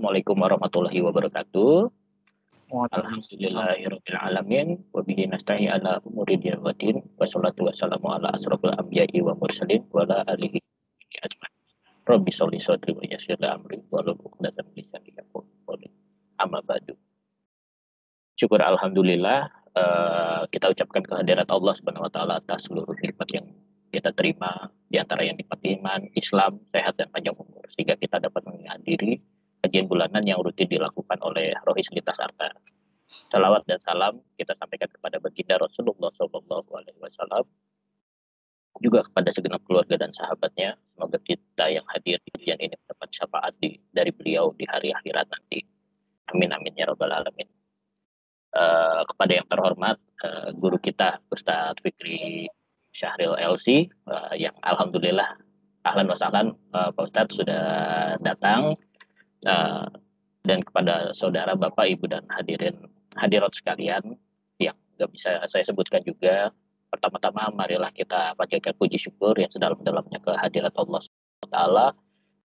Assalamualaikum warahmatullahi wabarakatuh. Waalaikumsalam. Alhamdulillahirabbil alamin wa bihi nasta'in ala umuri din wa din. Wassalatu wassalamu ala asrofil anbiya'i wa mursalin wa ala alihi ajmain. Rabbi sholli shodri wa yassir li amri wahlul 'uqdatam min lisani yafqahu qawli. Amma ba'du. Syukur alhamdulillah kita ucapkan kehadirat Allah Subhanahu wa taala atas seluruh nikmat yang kita terima, di antara yang nikmat iman, Islam, sehat dan panjang umur, sehingga kita dapat menghadiri kajian bulanan yang rutin dilakukan oleh Rohis Lintas Arta. Salawat dan salam kita sampaikan kepada baginda Rasulullah SAW, juga kepada segenap keluarga dan sahabatnya. Semoga kita yang hadir di kajian ini mendapat syafaat dari beliau di hari akhirat nanti. Amin amin ya rabbal alamin. Kepada yang terhormat guru kita Ustadz Fikri Syahril LC, yang alhamdulillah ahlan wa sahlan Pak Ustadz sudah datang, dan kepada saudara Bapak Ibu dan hadirat sekalian yang nggak bisa saya sebutkan juga, pertama-tama marilah kita panjatkan puji syukur yang sedalam-dalamnya kehadirat Allah SWT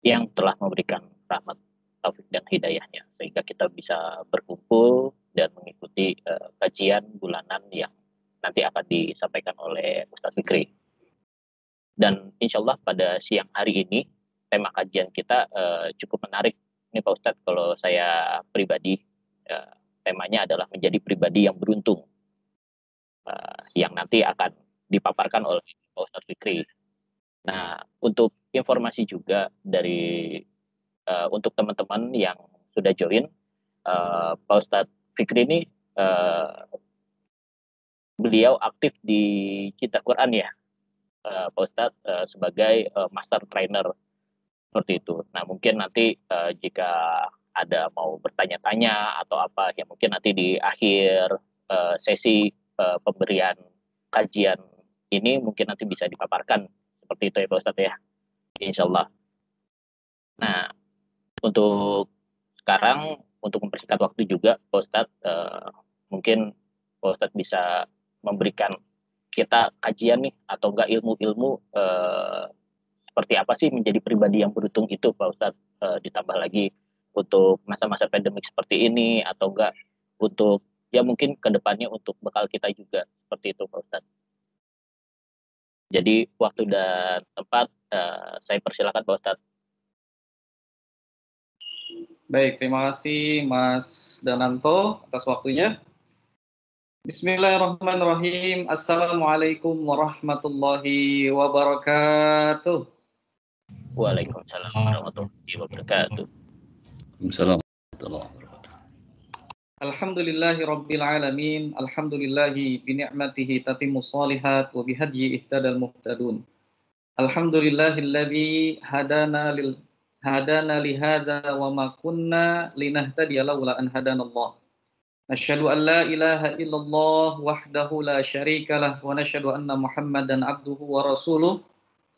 yang telah memberikan rahmat, taufik dan hidayahnya sehingga kita bisa berkumpul dan mengikuti kajian bulanan yang nanti akan disampaikan oleh Ustadz Fikri. Dan insya Allah pada siang hari ini tema kajian kita cukup menarik. Ini Pak Ustadz, kalau saya pribadi temanya adalah menjadi pribadi yang beruntung, yang nanti akan dipaparkan oleh Pak Ustadz Fikri. Nah, untuk informasi juga dari untuk teman-teman yang sudah join, Pak Ustadz Fikri ini beliau aktif di Cinta Quran ya, Pak Ustadz, sebagai master trainer seperti itu. Nah, mungkin nanti jika ada mau bertanya-tanya atau apa, ya mungkin nanti di akhir sesi pemberian kajian ini mungkin nanti bisa dipaparkan seperti itu ya Pak Ustadz ya, insya Allah. Nah, untuk sekarang, untuk mempersingkat waktu juga Pak Ustadz, mungkin Pak Ustadz bisa memberikan kita kajian nih atau enggak ilmu-ilmu seperti apa sih menjadi pribadi yang beruntung itu Pak Ustadz, ditambah lagi untuk masa-masa pandemik seperti ini, atau enggak untuk ya mungkin kedepannya untuk bekal kita juga seperti itu Pak Ustadz. Jadi waktu dan tempat saya persilakan Pak Ustadz. Baik, terima kasih Mas Dananto atas waktunya. Bismillahirrahmanirrahim. Assalamualaikum warahmatullahi wabarakatuh. Waalaikumsalam warahmatullahi wabarakatuh. Waalaikumsalam warahmatullahi wabarakatuh. Alhamdulillahi rabbil alamin. Alhamdulillahi bini'matihi tatimmus shalihat wa bihadyi ihtadal muhtadun. Alhamdulillahilladzi hadana li hadza wa ma kunna linahtadiya laula an hadanallah. Nasyhadu an la ilaha illallah wahdahu la syarika lah wa nasyhadu anna Muhammadan abduhu wa rasuluh.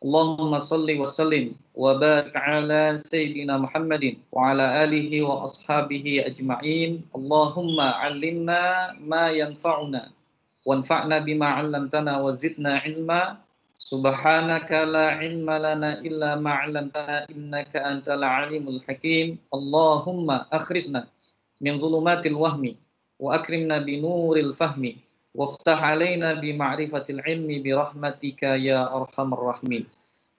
Allahumma salli wa sallim wa barik ala sayyidina Muhammadin wa ala alihi wa ashabihi ajma'in. Allahumma 'allimna ma yanfa'una wanfa'na bima 'allamtana wa zidna ilma. Subhanaka la ilma lana illa ma 'allamtana innaka antal alimul hakim. Allahumma akhrijna min zulumatil wahmi wa akrimna bi nuril fahmi waftah alaina bi ma'rifatil ilmi bi rahmatika ya arhamar rahimin.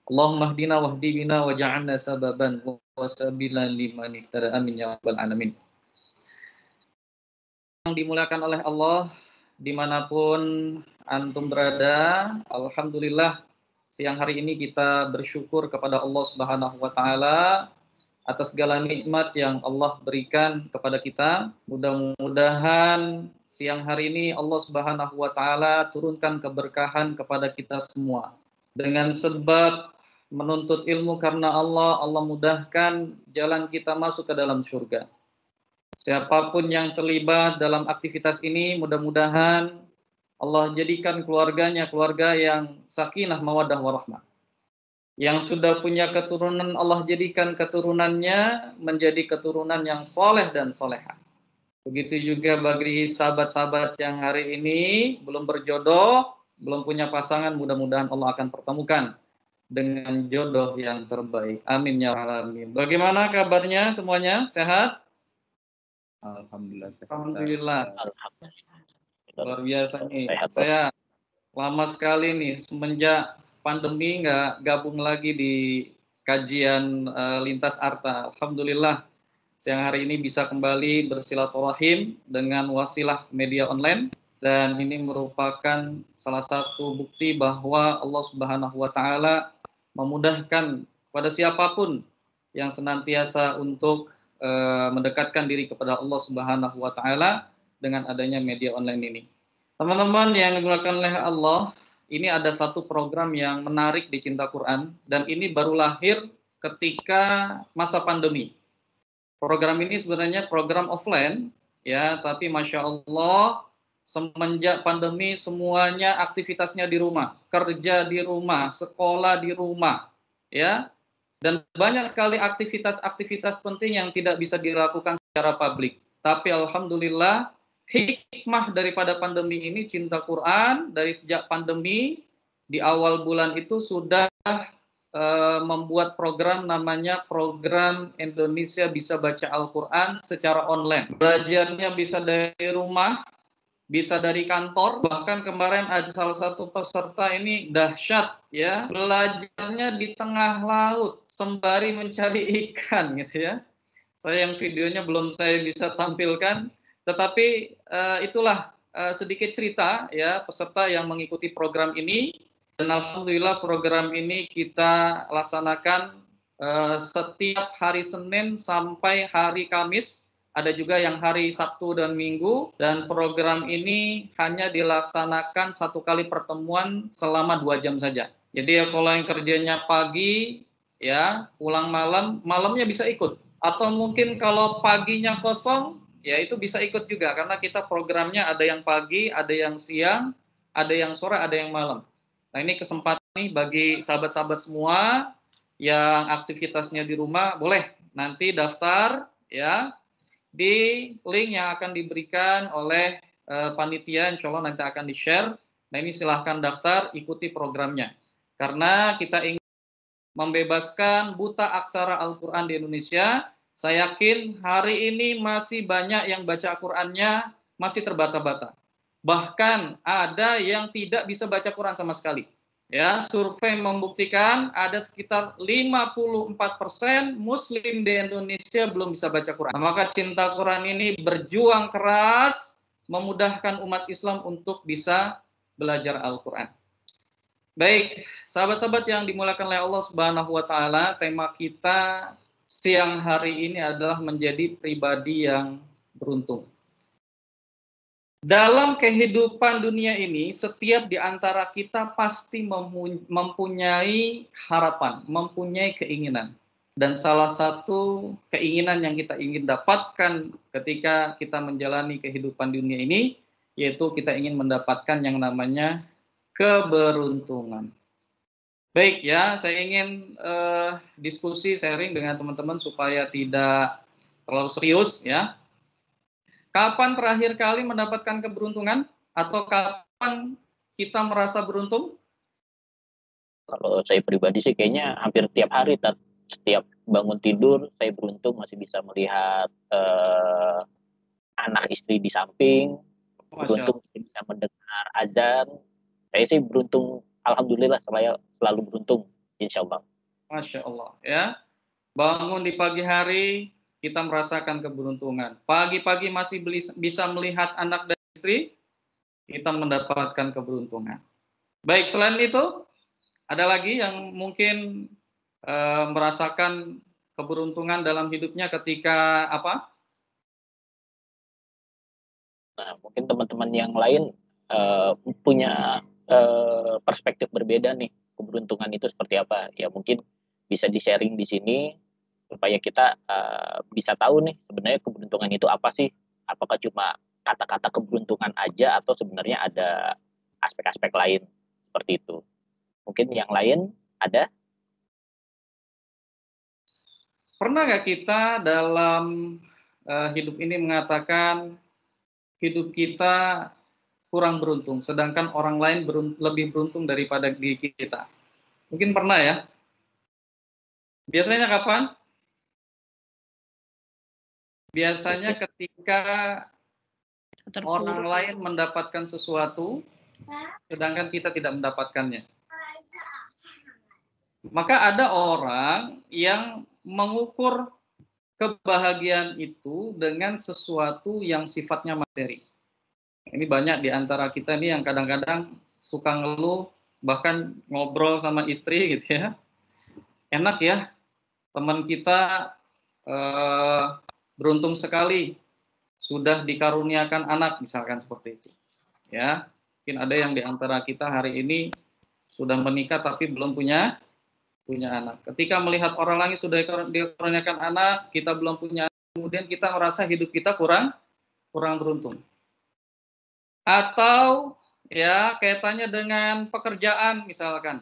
Allahumma hdina wahdi bina waj'alna sababan wa sabilan liman ihtada, amin ya rabbal alamin. Yang dimuliakan oleh Allah dimanapun antum berada, alhamdulillah siang hari ini kita bersyukur kepada Allah Subhanahu wa taala atas segala nikmat yang Allah berikan kepada kita. Mudah-mudahan siang hari ini Allah Subhanahu wa taala turunkan keberkahan kepada kita semua. Dengan sebab menuntut ilmu karena Allah, Allah mudahkan jalan kita masuk ke dalam surga. Siapapun yang terlibat dalam aktivitas ini, mudah-mudahan Allah jadikan keluarganya keluarga yang sakinah, mawaddah, warahmah. Yang sudah punya keturunan, Allah jadikan keturunannya menjadi keturunan yang soleh dan soleha. Begitu juga bagi sahabat-sahabat yang hari ini belum berjodoh, belum punya pasangan, mudah-mudahan Allah akan pertemukan dengan jodoh yang terbaik. Amin ya rabbal alamin. Bagaimana kabarnya semuanya? Sehat? Alhamdulillah sehat. Alhamdulillah. Alhamdulillah. Luar biasa nih. Sehat, Bos. Saya lama sekali nih semenjak pandemi nggak gabung lagi di kajian Lintas Arta. Alhamdulillah siang hari ini bisa kembali bersilaturahim dengan wasilah media online, dan ini merupakan salah satu bukti bahwa Allah Subhanahu wa taala memudahkan pada siapapun yang senantiasa untuk mendekatkan diri kepada Allah Subhanahu wa taala dengan adanya media online ini. Teman-teman yang dimuliakan oleh Allah, ini ada satu program yang menarik di Cinta Quran, dan ini baru lahir ketika masa pandemi. Program ini sebenarnya program offline, ya, tapi Masya Allah, semenjak pandemi semuanya aktivitasnya di rumah, kerja di rumah, sekolah di rumah, ya, dan banyak sekali aktivitas-aktivitas penting yang tidak bisa dilakukan secara publik. Tapi Alhamdulillah, hikmah daripada pandemi ini, Cinta Quran dari sejak pandemi di awal bulan itu sudah membuat program namanya Program Indonesia Bisa Baca Al-Quran secara online. Belajarnya bisa dari rumah, bisa dari kantor, bahkan kemarin ada salah satu peserta ini dahsyat ya, belajarnya di tengah laut sembari mencari ikan gitu ya. Saya yang videonya belum saya bisa tampilkan, tetapi itulah sedikit cerita ya peserta yang mengikuti program ini. Dan Alhamdulillah program ini kita laksanakan setiap hari Senin sampai hari Kamis. Ada juga yang hari Sabtu dan Minggu. Dan program ini hanya dilaksanakan satu kali pertemuan selama 2 jam saja. Jadi ya kalau yang kerjanya pagi, ya pulang malam, malamnya bisa ikut. Atau mungkin kalau paginya kosong, ya itu bisa ikut juga. Karena kita programnya ada yang pagi, ada yang siang, ada yang sore, ada yang malam. Nah ini kesempatan nih bagi sahabat-sahabat semua yang aktivitasnya di rumah, boleh nanti daftar ya di link yang akan diberikan oleh panitia, insya Allah nanti akan di-share. Nah ini silahkan daftar, ikuti programnya. Karena kita ingin membebaskan buta aksara Al-Quran di Indonesia. Saya yakin hari ini masih banyak yang baca Qurannya masih terbata-bata. Bahkan ada yang tidak bisa baca Quran sama sekali. Ya, survei membuktikan ada sekitar 54% Muslim di Indonesia belum bisa baca Quran. Maka Cinta Quran ini berjuang keras memudahkan umat Islam untuk bisa belajar Al-Quran. Baik, sahabat-sahabat yang dimuliakan oleh Allah Subhanahu wa taala, tema kita siang hari ini adalah menjadi pribadi yang beruntung. Dalam kehidupan dunia ini, setiap di antara kita pasti mempunyai harapan, mempunyai keinginan. Dan salah satu keinginan yang kita ingin dapatkan ketika kita menjalani kehidupan dunia ini, yaitu kita ingin mendapatkan yang namanya keberuntungan. Baik ya, saya ingin diskusi, sharing dengan teman-teman supaya tidak terlalu serius ya. Kapan terakhir kali mendapatkan keberuntungan? Atau kapan kita merasa beruntung? Kalau saya pribadi sih kayaknya hampir tiap hari, setiap bangun tidur saya beruntung masih bisa melihat anak istri di samping, beruntung masih bisa mendengar azan. Saya sih beruntung, alhamdulillah selalu beruntung, insya Allah. Masya Allah ya. Bangun di pagi hari kita merasakan keberuntungan. Pagi-pagi masih bisa melihat anak dan istri, kita mendapatkan keberuntungan. Baik, selain itu ada lagi yang mungkin merasakan keberuntungan dalam hidupnya ketika apa? Nah, mungkin teman-teman yang lain punya perspektif berbeda nih, keberuntungan itu seperti apa? Ya mungkin bisa di-sharing di sini supaya kita bisa tahu nih sebenarnya keberuntungan itu apa sih? Apakah cuma kata-kata keberuntungan aja atau sebenarnya ada aspek-aspek lain seperti itu? Mungkin yang lain ada? Pernah nggak kita dalam hidup ini mengatakan hidup kita kurang beruntung, sedangkan orang lain lebih beruntung daripada diri kita? Mungkin pernah ya. Biasanya kapan? Biasanya ketika orang lain mendapatkan sesuatu, sedangkan kita tidak mendapatkannya. Maka ada orang yang mengukur kebahagiaan itu dengan sesuatu yang sifatnya materi. Ini banyak di antara kita nih yang kadang-kadang suka ngeluh, bahkan ngobrol sama istri gitu ya. Enak ya, teman kita beruntung sekali sudah dikaruniakan anak, misalkan seperti itu. Ya, mungkin ada yang di antara kita hari ini sudah menikah tapi belum punya anak. Ketika melihat orang lain sudah dikaruniakan anak, kita belum punya anak, kemudian kita merasa hidup kita kurang beruntung. Atau ya kaitannya dengan pekerjaan misalkan,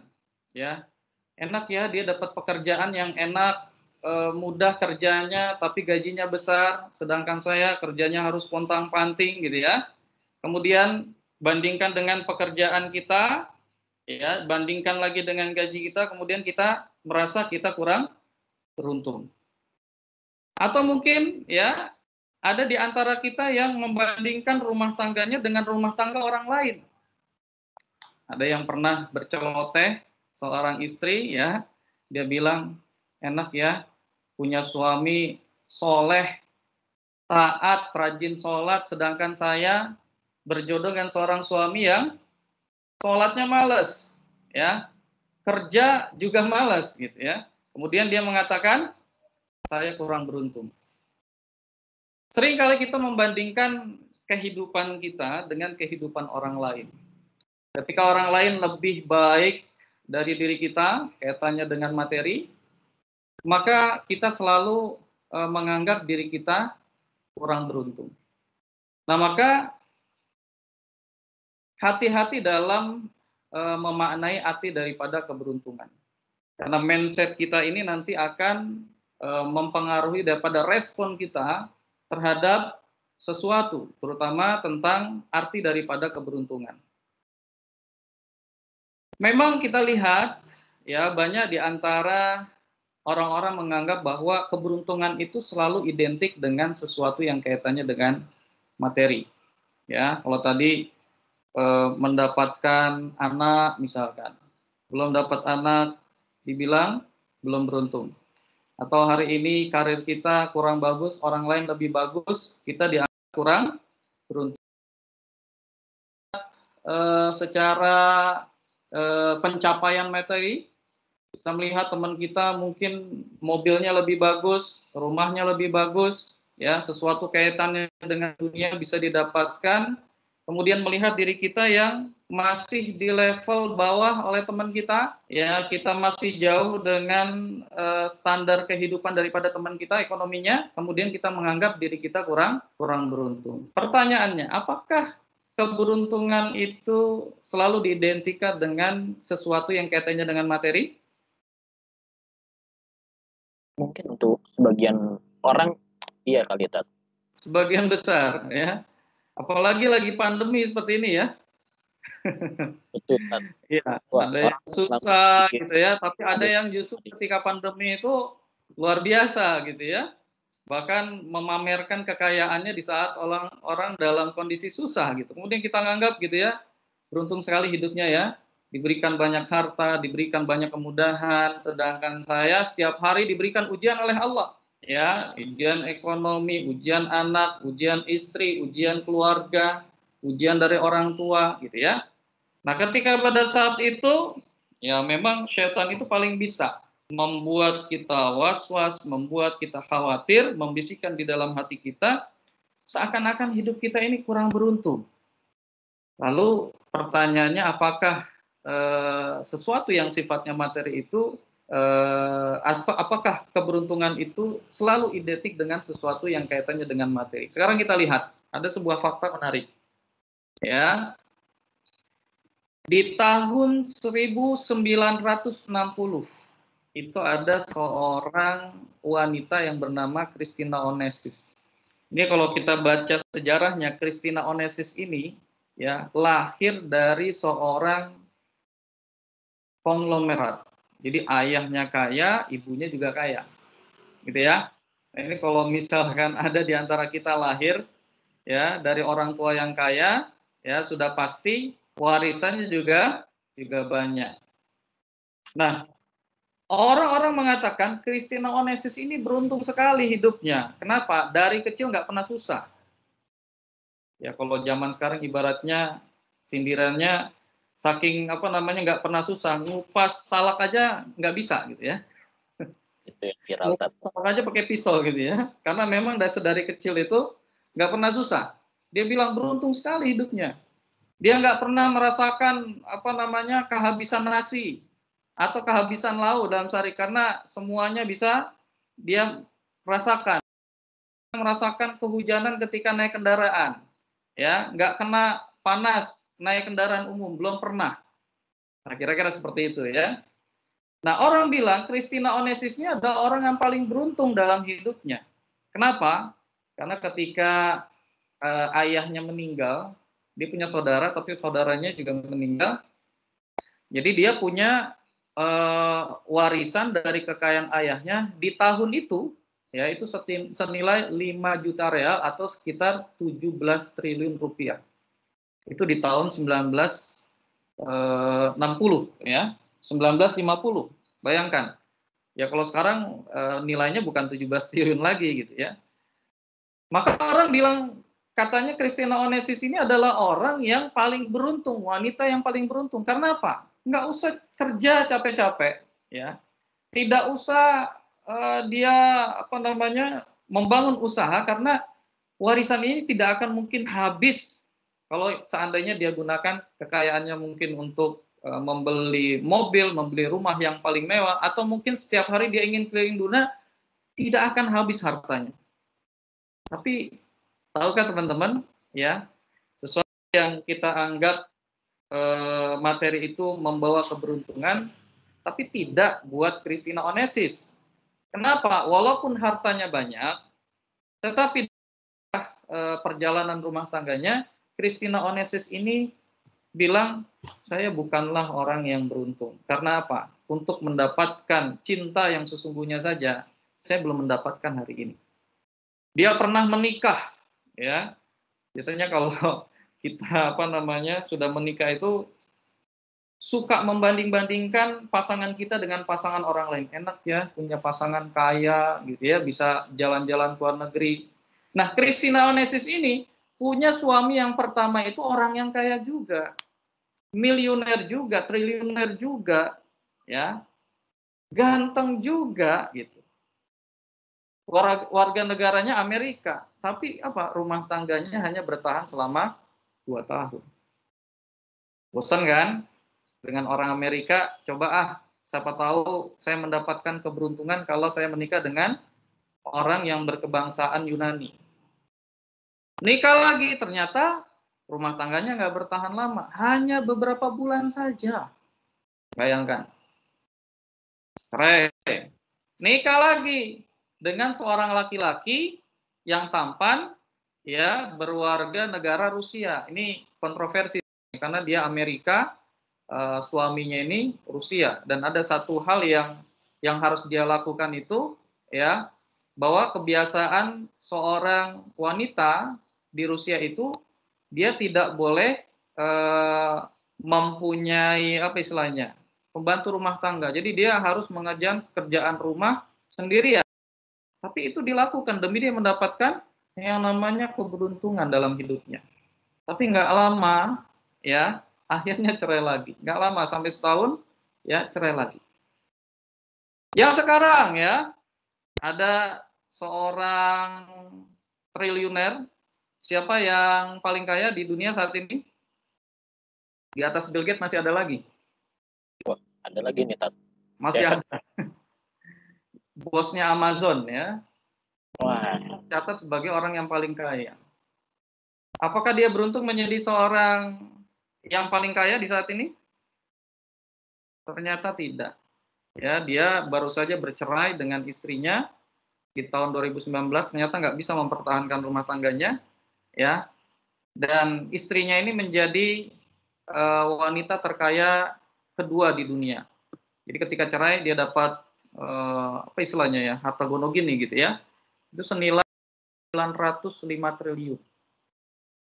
ya enak ya dia dapat pekerjaan yang enak, mudah kerjanya tapi gajinya besar, sedangkan saya kerjanya harus pontang-panting gitu ya. Kemudian bandingkan dengan pekerjaan kita, ya bandingkan lagi dengan gaji kita, kemudian kita merasa kita kurang beruntung. Atau mungkin ya ada di antara kita yang membandingkan rumah tangganya dengan rumah tangga orang lain. Ada yang pernah berceloteh seorang istri ya, dia bilang enak ya punya suami soleh, taat, rajin sholat, sedangkan saya berjodoh dengan seorang suami yang sholatnya males, ya kerja juga malas gitu ya. Kemudian dia mengatakan saya kurang beruntung. Seringkali kita membandingkan kehidupan kita dengan kehidupan orang lain. Ketika orang lain lebih baik dari diri kita, kaitannya dengan materi, maka kita selalu menganggap diri kita kurang beruntung. Nah, maka hati-hati dalam memaknai arti daripada keberuntungan. Karena mindset kita ini nanti akan mempengaruhi daripada respon kita terhadap sesuatu, terutama tentang arti daripada keberuntungan. Memang kita lihat ya banyak di antara orang-orang menganggap bahwa keberuntungan itu selalu identik dengan sesuatu yang kaitannya dengan materi. Ya, kalau tadi mendapatkan anak misalkan, belum dapat anak dibilang belum beruntung. Atau hari ini karir kita kurang bagus, orang lain lebih bagus, kita dianggap kurang beruntung. Secara pencapaian materi, kita melihat teman kita mungkin mobilnya lebih bagus, rumahnya lebih bagus, ya sesuatu kaitannya dengan dunia bisa didapatkan. Kemudian melihat diri kita yang masih di level bawah oleh teman kita, ya kita masih jauh dengan standar kehidupan daripada teman kita, ekonominya, kemudian kita menganggap diri kita kurang beruntung. Pertanyaannya, apakah keberuntungan itu selalu diidentikan dengan sesuatu yang kaitannya dengan materi? Mungkin untuk sebagian orang iya kali Tat. Sebagian besar ya. Apalagi lagi pandemi seperti ini ya. Betul Tat. Iya, Wah, ada yang susah gitu ya, tapi ada yang justru Iya. ketika pandemi itu luar biasa gitu ya. Bahkan memamerkan kekayaannya di saat orang dalam kondisi susah gitu. Kemudian kita nganggap gitu ya, beruntung sekali hidupnya ya, diberikan banyak harta, diberikan banyak kemudahan, sedangkan saya setiap hari diberikan ujian oleh Allah. Ya, ujian ekonomi, ujian anak, ujian istri, ujian keluarga, ujian dari orang tua gitu ya. Nah, ketika pada saat itu ya memang syaitan itu paling bisa membuat kita was-was, membuat kita khawatir, membisikkan di dalam hati kita seakan-akan hidup kita ini kurang beruntung. Lalu pertanyaannya apakah sesuatu yang sifatnya materi itu apakah keberuntungan itu selalu identik dengan sesuatu yang kaitannya dengan materi? Sekarang kita lihat, ada sebuah fakta menarik. Ya. Di tahun 1960 itu ada seorang wanita yang bernama Christina Onassis. Ini kalau kita baca sejarahnya, Christina Onassis ini ya lahir dari seorang konglomerat. Jadi ayahnya kaya, ibunya juga kaya. Gitu ya. Nah, ini kalau misalkan ada di antara kita lahir ya dari orang tua yang kaya, ya sudah pasti warisannya juga banyak. Nah, orang-orang mengatakan Christina Onassis ini beruntung sekali hidupnya. Kenapa? Dari kecil nggak pernah susah. Ya kalau zaman sekarang ibaratnya sindirannya saking nggak pernah susah, ngupas salak aja nggak bisa gitu ya. Itu yang viral tadi. Ngupas salak aja pakai pisau gitu ya. Karena memang dari kecil itu nggak pernah susah. Dia bilang beruntung sekali hidupnya. Dia nggak pernah merasakan kehabisan nasi atau kehabisan lauk dalam sehari karena semuanya bisa dia merasakan kehujanan ketika naik kendaraan, ya nggak kena panas naik kendaraan umum belum pernah. Nah kira-kira seperti itu ya. Nah orang bilang Christina Onassis ini adalah orang yang paling beruntung dalam hidupnya. Kenapa? Karena ketika ayahnya meninggal, dia punya saudara tapi saudaranya juga meninggal. Jadi dia punya warisan dari kekayaan ayahnya di tahun itu, ya itu senilai 5 juta real atau sekitar 17 triliun rupiah. Itu di tahun 1960 ya, 1950. Bayangkan. Ya kalau sekarang nilainya bukan 17 triliun lagi gitu ya. Maka orang bilang katanya Christina Onassis ini adalah orang yang paling beruntung, wanita yang paling beruntung. Karena apa? Nggak usah kerja capek-capek, ya. Tidak usah dia membangun usaha karena warisan ini tidak akan mungkin habis kalau seandainya dia gunakan kekayaannya mungkin untuk membeli mobil, membeli rumah yang paling mewah, atau mungkin setiap hari dia ingin keliling dunia, tidak akan habis hartanya. Tapi tahukah teman-teman, ya, sesuatu yang kita anggap materi itu membawa keberuntungan, tapi tidak buat Christina Onassis. Kenapa? Walaupun hartanya banyak, tetapi perjalanan rumah tangganya, Christina Onassis ini bilang, saya bukanlah orang yang beruntung. Karena apa? Untuk mendapatkan cinta yang sesungguhnya saja, saya belum mendapatkan hari ini. Dia pernah menikah, ya. Biasanya kalau kita sudah menikah itu suka membanding-bandingkan pasangan kita dengan pasangan orang lain. Enak ya punya pasangan kaya gitu ya, bisa jalan-jalan ke luar negeri. Nah, Christina Onassis ini punya suami yang pertama itu orang yang kaya juga. Miliuner juga, triliuner juga, ya. Ganteng juga gitu. Warga negaranya Amerika, tapi rumah tangganya hanya bertahan selama 2 tahun. Bosan kan? Dengan orang Amerika, coba siapa tahu saya mendapatkan keberuntungan kalau saya menikah dengan orang yang berkebangsaan Yunani. Nikah lagi, ternyata rumah tangganya nggak bertahan lama, hanya beberapa bulan saja. Bayangkan. Cerai. Nikah lagi dengan seorang laki-laki yang tampan, ya, berwarga negara Rusia. Ini kontroversi karena dia Amerika, suaminya ini Rusia, dan ada satu hal yang harus dia lakukan itu, ya, bahwa kebiasaan seorang wanita di Rusia itu dia tidak boleh mempunyai pembantu rumah tangga. Jadi dia harus mengerjakan kerjaan rumah sendirian. Tapi itu dilakukan demi dia mendapatkan yang namanya keberuntungan dalam hidupnya. Tapi nggak lama, ya, akhirnya cerai lagi. Nggak lama, sampai setahun, ya, cerai lagi. Yang sekarang, ya, ada seorang triliuner. Siapa yang paling kaya di dunia saat ini? Di atas Bill Gates masih ada lagi. Ada lagi nih, Tat. Masih Ya. ada. Bosnya Amazon, ya. Wah, Catat sebagai orang yang paling kaya. Apakah dia beruntung menjadi seorang yang paling kaya di saat ini? Ternyata tidak. Ya, dia baru saja bercerai dengan istrinya di tahun 2019, ternyata nggak bisa mempertahankan rumah tangganya, ya. Dan istrinya ini menjadi wanita terkaya kedua di dunia. Jadi ketika cerai dia dapat apa istilahnya ya, harta gono gini gitu ya. Itu senilai 905 triliun.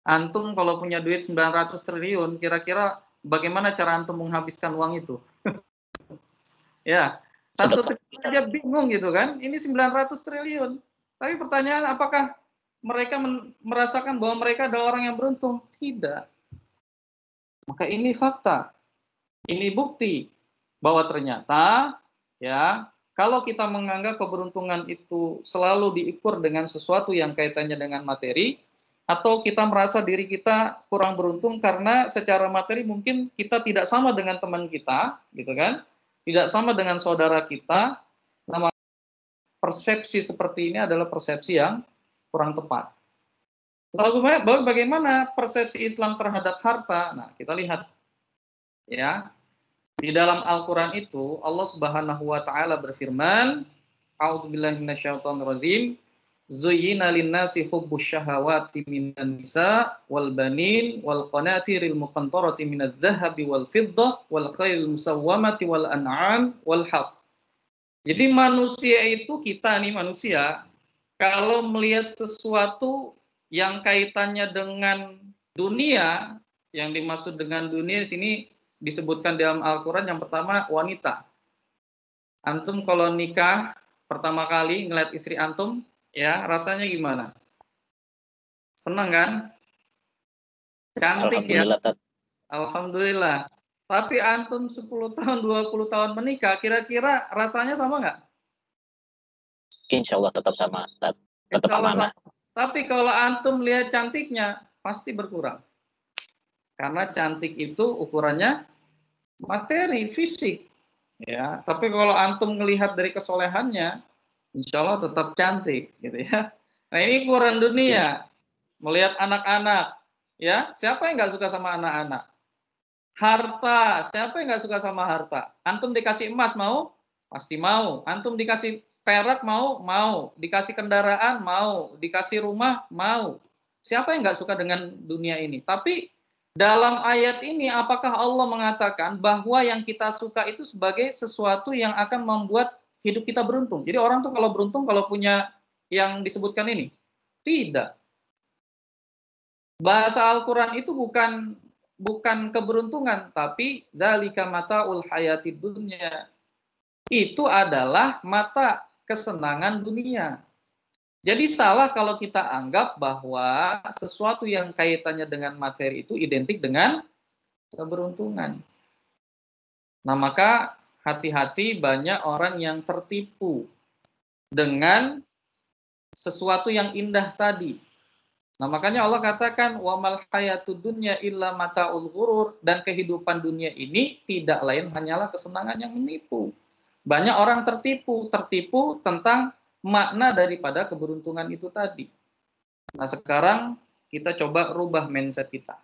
Antum kalau punya duit 900 triliun, kira-kira bagaimana cara antum menghabiskan uang itu? Ya, satu Sedekah. kecil aja bingung gitu kan. Ini 900 triliun. Tapi pertanyaan, apakah mereka merasakan bahwa mereka adalah orang yang beruntung? Tidak. Maka ini fakta. Ini bukti bahwa ternyata ya, kalau kita menganggap keberuntungan itu selalu diukur dengan sesuatu yang kaitannya dengan materi, atau kita merasa diri kita kurang beruntung karena secara materi mungkin kita tidak sama dengan teman kita, gitu kan? Tidak sama dengan saudara kita. Nah, persepsi seperti ini adalah persepsi yang kurang tepat. Lalu bagaimana persepsi Islam terhadap harta? Nah, kita lihat ya. Di dalam Al-Qur'an itu Allah Subhanahu wa taala berfirman, A'udzubillahi minasyaitonirrajim. Zuyyina lin-nasi hubbus syahawati minan nisa wal banin wal qanatiril muqantarati minadz dzahabi wal fiddah wal khairil musawwamati wal an'am wal has. Jadi manusia itu, kita nih manusia, kalau melihat sesuatu yang kaitannya dengan dunia, yang dimaksud dengan dunia di sini disebutkan dalam Al-Qur'an yang pertama wanita. Antum kalau nikah pertama kali ngeliat istri antum, ya rasanya gimana? Senang kan? Cantik ya? Alhamdulillah, Tat. Alhamdulillah. Tapi antum 10 tahun, 20 tahun menikah, kira-kira rasanya sama nggak? Insya Allah tetap sama, Tat. Tetap Kalau amanah. tapi kalau antum lihat cantiknya, pasti berkurang. Karena cantik itu ukurannya materi, fisik. Ya, tapi kalau antum melihat dari kesolehannya, insya Allah tetap cantik, gitu ya. Nah, ini ukuran dunia. Melihat anak-anak, ya, siapa yang nggak suka sama anak-anak? Harta, siapa yang nggak suka sama harta? Antum dikasih emas mau? Pasti mau. Antum dikasih perak mau? Mau. Dikasih kendaraan? Mau. Dikasih rumah? Mau. Siapa yang nggak suka dengan dunia ini? Tapi dalam ayat ini, apakah Allah mengatakan bahwa yang kita suka itu sebagai sesuatu yang akan membuat hidup kita beruntung? Jadi orang tuh kalau beruntung kalau punya yang disebutkan ini? Tidak. Bahasa Al-Quran itu bukan keberuntungan, tapi dzalika mataul hayatid dunya. Itu adalah mata kesenangan dunia. Jadi salah kalau kita anggap bahwa sesuatu yang kaitannya dengan materi itu identik dengan keberuntungan. Nah, maka hati-hati, banyak orang yang tertipu dengan sesuatu yang indah tadi. Nah, makanya Allah katakan wa mal hayatud dunya illa mataul ghurur, dan kehidupan dunia ini tidak lain hanyalah kesenangan yang menipu. Banyak orang tertipu tentang makna daripada keberuntungan itu tadi. Nah, sekarang kita coba rubah mindset kita.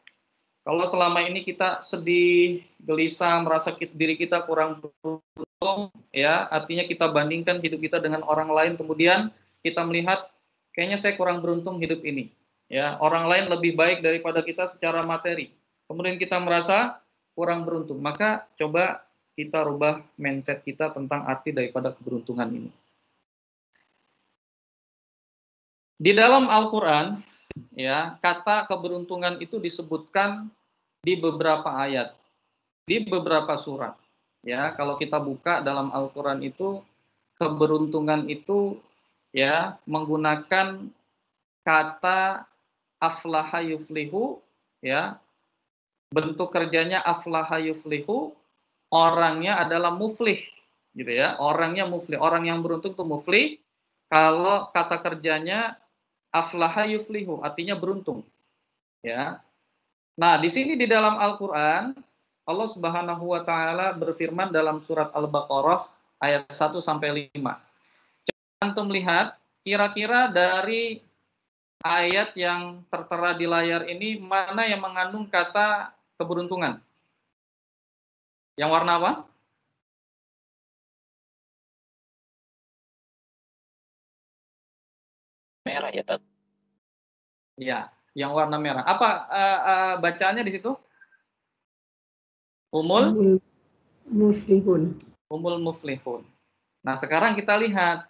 Kalau selama ini kita sedih, gelisah, merasa diri kita kurang beruntung, ya, artinya kita bandingkan hidup kita dengan orang lain, kemudian kita melihat kayaknya saya kurang beruntung hidup ini. Ya, orang lain lebih baik daripada kita secara materi. Kemudian kita merasa kurang beruntung. Maka coba kita rubah mindset kita tentang arti daripada keberuntungan ini. Di dalam Al-Qur'an, ya, kata keberuntungan itu disebutkan di beberapa ayat, di beberapa surat. Ya, kalau kita buka dalam Al-Qur'an itu, keberuntungan itu ya menggunakan kata aflaha yuflihu, ya. Bentuk kerjanya aflaha yuflihu, orangnya adalah muflih, gitu ya. Orangnya muflih, orang yang beruntung itu muflih. Kalau kata kerjanya aflaha yuflihu, artinya beruntung, ya. Nah, di sini di dalam Al-Qur'an Allah Subhanahu wa taala berfirman dalam surat Al-Baqarah ayat 1 sampai 5. Antum lihat kira-kira dari ayat yang tertera di layar ini mana yang mengandung kata keberuntungan? Yang warna apa? Merah ya, Tat. Ya, yang warna merah. Apa bacaannya di situ? Umul Muflihun. humul muflihun. Nah, sekarang kita lihat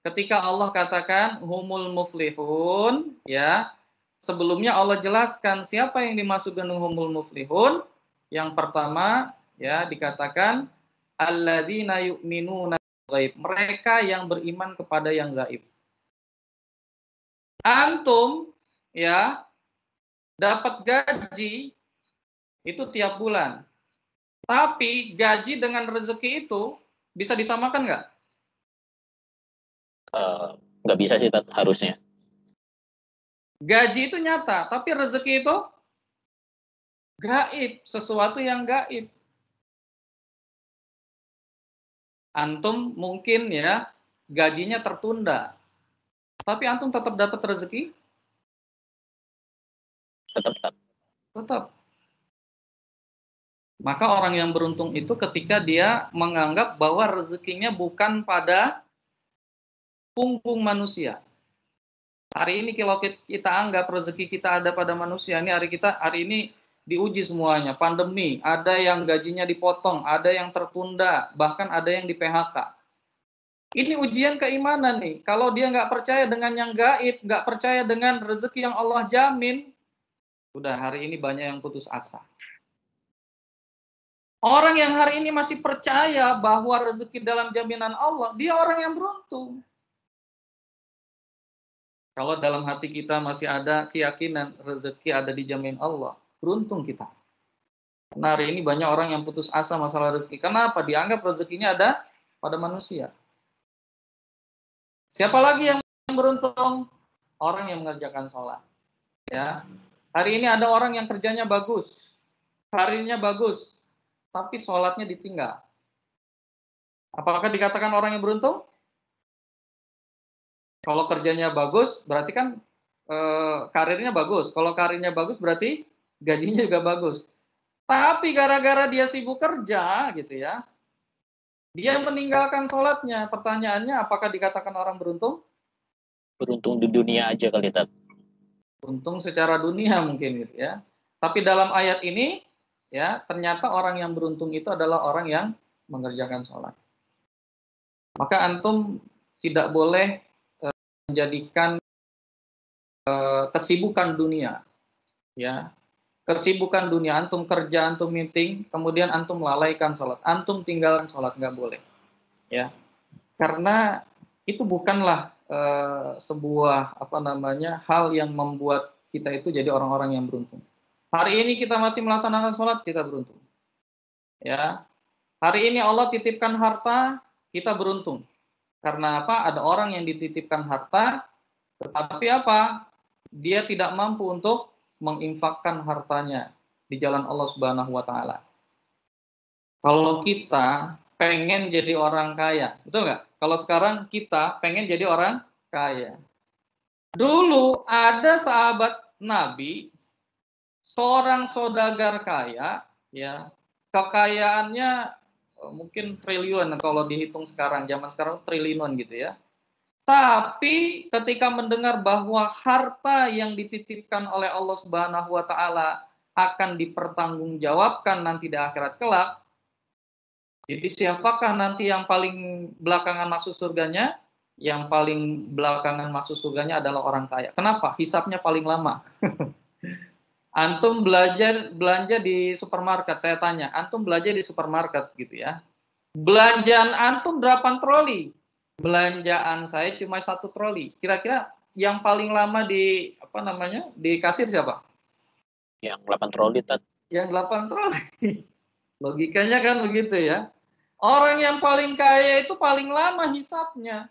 ketika Allah katakan humul muflihun, ya, sebelumnya Allah jelaskan siapa yang dimaksud dengan humul muflihun. Yang pertama, ya, dikatakan alladzina yu'minuna ghaib, mereka yang beriman kepada yang gaib. Antum, ya, dapat gaji itu tiap bulan. Tapi gaji dengan rezeki itu bisa disamakan nggak? Nggak bisa sih, harusnya. Gaji itu nyata, tapi rezeki itu gaib, sesuatu yang gaib. Antum mungkin ya gajinya tertunda, tapi antum tetap dapat rezeki? Tetap. Tetap. Maka orang yang beruntung itu ketika dia menganggap bahwa rezekinya bukan pada punggung manusia. Hari ini kalau kita anggap rezeki kita ada pada manusia, ini hari ini diuji semuanya, pandemi, ada yang gajinya dipotong, ada yang tertunda, bahkan ada yang di PHK. Ini ujian keimanan nih. Kalau dia nggak percaya dengan yang gaib, nggak percaya dengan rezeki yang Allah jamin, udah hari ini banyak yang putus asa. Orang yang hari ini masih percaya bahwa rezeki dalam jaminan Allah, dia orang yang beruntung. Kalau dalam hati kita masih ada keyakinan rezeki ada di jamin Allah, beruntung kita. Nah, hari ini banyak orang yang putus asa masalah rezeki. Kenapa? Dianggap rezekinya ada pada manusia. Siapa lagi yang beruntung? Orang yang mengerjakan sholat. Ya. Hari ini ada orang yang kerjanya bagus, karirnya bagus, tapi sholatnya ditinggal. Apakah dikatakan orang yang beruntung? Kalau kerjanya bagus, berarti kan karirnya bagus. Kalau karirnya bagus, berarti gajinya juga bagus. Tapi gara-gara dia sibuk kerja, gitu ya, dia meninggalkan sholatnya. Pertanyaannya, apakah dikatakan orang beruntung? Beruntung di dunia aja kali, Tat. Untung secara dunia mungkin, gitu ya. Tapi dalam ayat ini, ya, ternyata orang yang beruntung itu adalah orang yang mengerjakan sholat. Maka antum tidak boleh menjadikan kesibukan dunia, ya, kesibukan dunia, antum kerja, antum meeting, kemudian antum lalaikan sholat, antum tinggalkan sholat, nggak boleh, ya, karena itu bukanlah sebuah hal yang membuat kita itu jadi orang-orang yang beruntung. Hari ini kita masih melaksanakan sholat, kita beruntung, ya. Hari ini Allah titipkan harta, kita beruntung. Karena apa? Ada orang yang dititipkan harta, tetapi apa? Dia tidak mampu untuk menginfakkan hartanya di jalan Allah Subhanahu wa taala. Kalau kita pengen jadi orang kaya, betul nggak? Kalau sekarang kita pengen jadi orang kaya. Dulu ada sahabat Nabi, seorang saudagar kaya, ya, kekayaannya mungkin triliun kalau dihitung sekarang, zaman sekarang triliunan gitu ya. Tapi ketika mendengar bahwa harta yang dititipkan oleh Allah Subhanahu wa taala akan dipertanggungjawabkan nanti di akhirat kelak. Jadi siapakah nanti yang paling belakangan masuk surganya? Yang paling belakangan masuk surganya adalah orang kaya. Kenapa? Hisapnya paling lama. Antum belanja di supermarket, saya tanya, antum belanja di supermarket gitu ya. Belanjaan antum 8 troli. Belanjaan saya cuma 1 troli. Kira-kira yang paling lama di di kasir siapa? Yang 8 troli, Tat. Yang 8 troli. Logikanya kan begitu ya. Orang yang paling kaya itu paling lama hisapnya.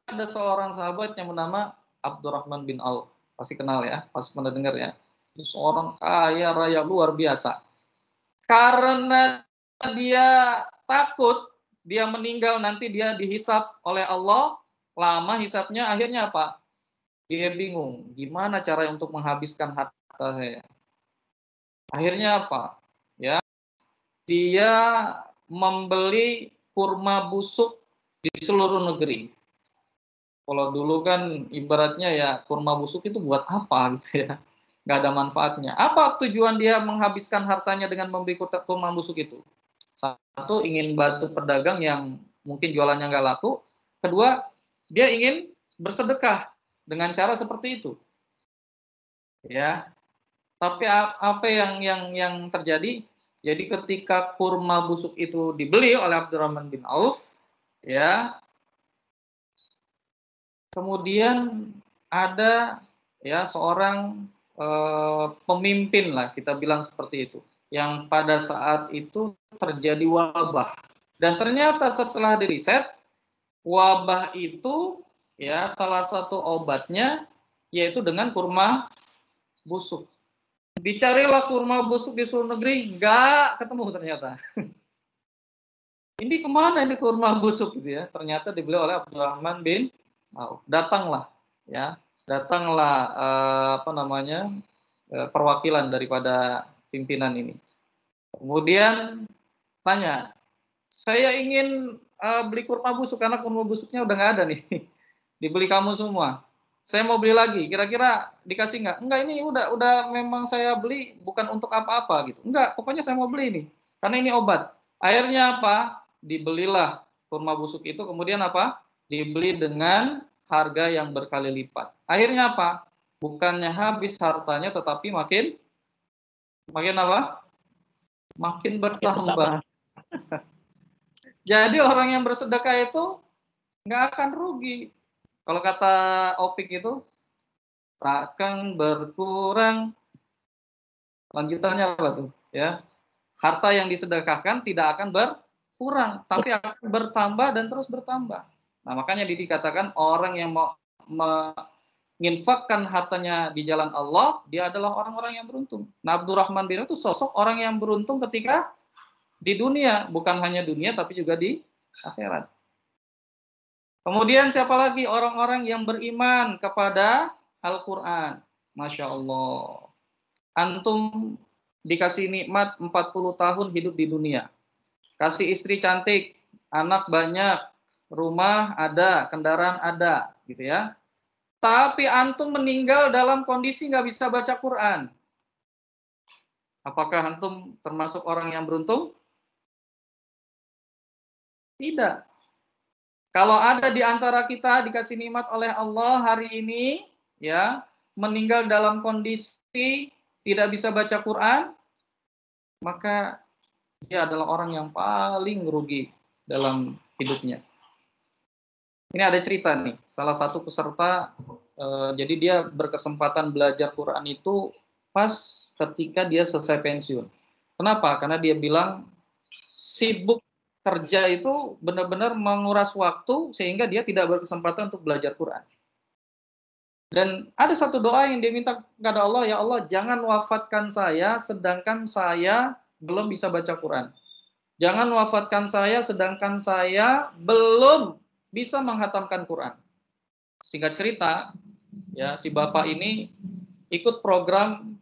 Ada seorang sahabat yang bernama Abdurrahman bin Auf. Pasti kenal ya, pasti pernah dengar ya. Itu seorang kaya raya luar biasa. Karena dia takut dia meninggal nanti dia dihisap oleh Allah, lama hisapnya, akhirnya apa? Dia bingung, gimana cara untuk menghabiskan harta saya. Akhirnya apa? Ya, dia membeli kurma busuk di seluruh negeri. Kalau dulu kan ibaratnya ya kurma busuk itu buat apa gitu ya, nggak ada manfaatnya. Apa tujuan dia menghabiskan hartanya dengan membeli kurma busuk itu? Satu, ingin bantu pedagang yang mungkin jualannya nggak laku. Kedua, dia ingin bersedekah dengan cara seperti itu. Ya, tapi apa yang terjadi? Jadi ketika kurma busuk itu dibeli oleh Abdurrahman bin Auf, ya, kemudian ada ya seorang pemimpin lah, kita bilang seperti itu, yang pada saat itu terjadi wabah. Dan ternyata setelah diriset, wabah itu ya salah satu obatnya yaitu dengan kurma busuk. Dicarilah kurma busuk di seluruh negeri, nggak ketemu ternyata. Ini kemana ini kurma busuk gitu ya? Ternyata dibeli oleh Abdurrahman bin Auf. Datanglah, ya, perwakilan daripada pimpinan ini. Kemudian tanya, saya ingin beli kurma busuk karena kurma busuknya udah nggak ada nih, dibeli kamu semua. Saya mau beli lagi, kira-kira dikasih nggak? Enggak, ini udah memang saya beli bukan untuk apa-apa gitu. Enggak, pokoknya saya mau beli nih, karena ini obat. Akhirnya apa? Dibelilah kurma busuk itu, kemudian apa? Dibeli dengan harga yang berkali lipat. Akhirnya apa? Bukannya habis hartanya, tetapi makin apa? Makin bertambah. Jadi orang yang bersedekah itu nggak akan rugi. Kalau kata Opik itu, takkan berkurang. Lanjutannya apa tuh? Ya, harta yang disedekahkan tidak akan berkurang, tapi akan bertambah dan terus bertambah. Nah, makanya dikatakan orang yang mau menginfakkan hartanya di jalan Allah, dia adalah orang-orang yang beruntung. Nah, Abdurrahman bin Auf itu sosok orang yang beruntung ketika di dunia, bukan hanya dunia tapi juga di akhirat. Kemudian siapa lagi? Orang-orang yang beriman kepada Al-Quran. Masya Allah. Antum dikasih nikmat 40 tahun hidup di dunia. Kasih istri cantik, anak banyak, rumah ada, kendaraan ada, gitu ya. Tapi antum meninggal dalam kondisi nggak bisa baca Quran. Apakah antum termasuk orang yang beruntung? Tidak. Kalau ada di antara kita dikasih nikmat oleh Allah hari ini, ya, meninggal dalam kondisi tidak bisa baca Quran, maka dia adalah orang yang paling rugi dalam hidupnya. Ini ada cerita nih, salah satu peserta, jadi dia berkesempatan belajar Quran itu pas ketika dia selesai pensiun. Kenapa? Karena dia bilang sibuk kerja itu benar-benar menguras waktu sehingga dia tidak berkesempatan untuk belajar Quran. Dan ada satu doa yang dia minta kepada Allah, ya Allah jangan wafatkan saya sedangkan saya belum bisa baca Quran. Jangan wafatkan saya sedangkan saya belum bisa menghatamkan Quran. Singkat cerita, ya si bapak ini ikut program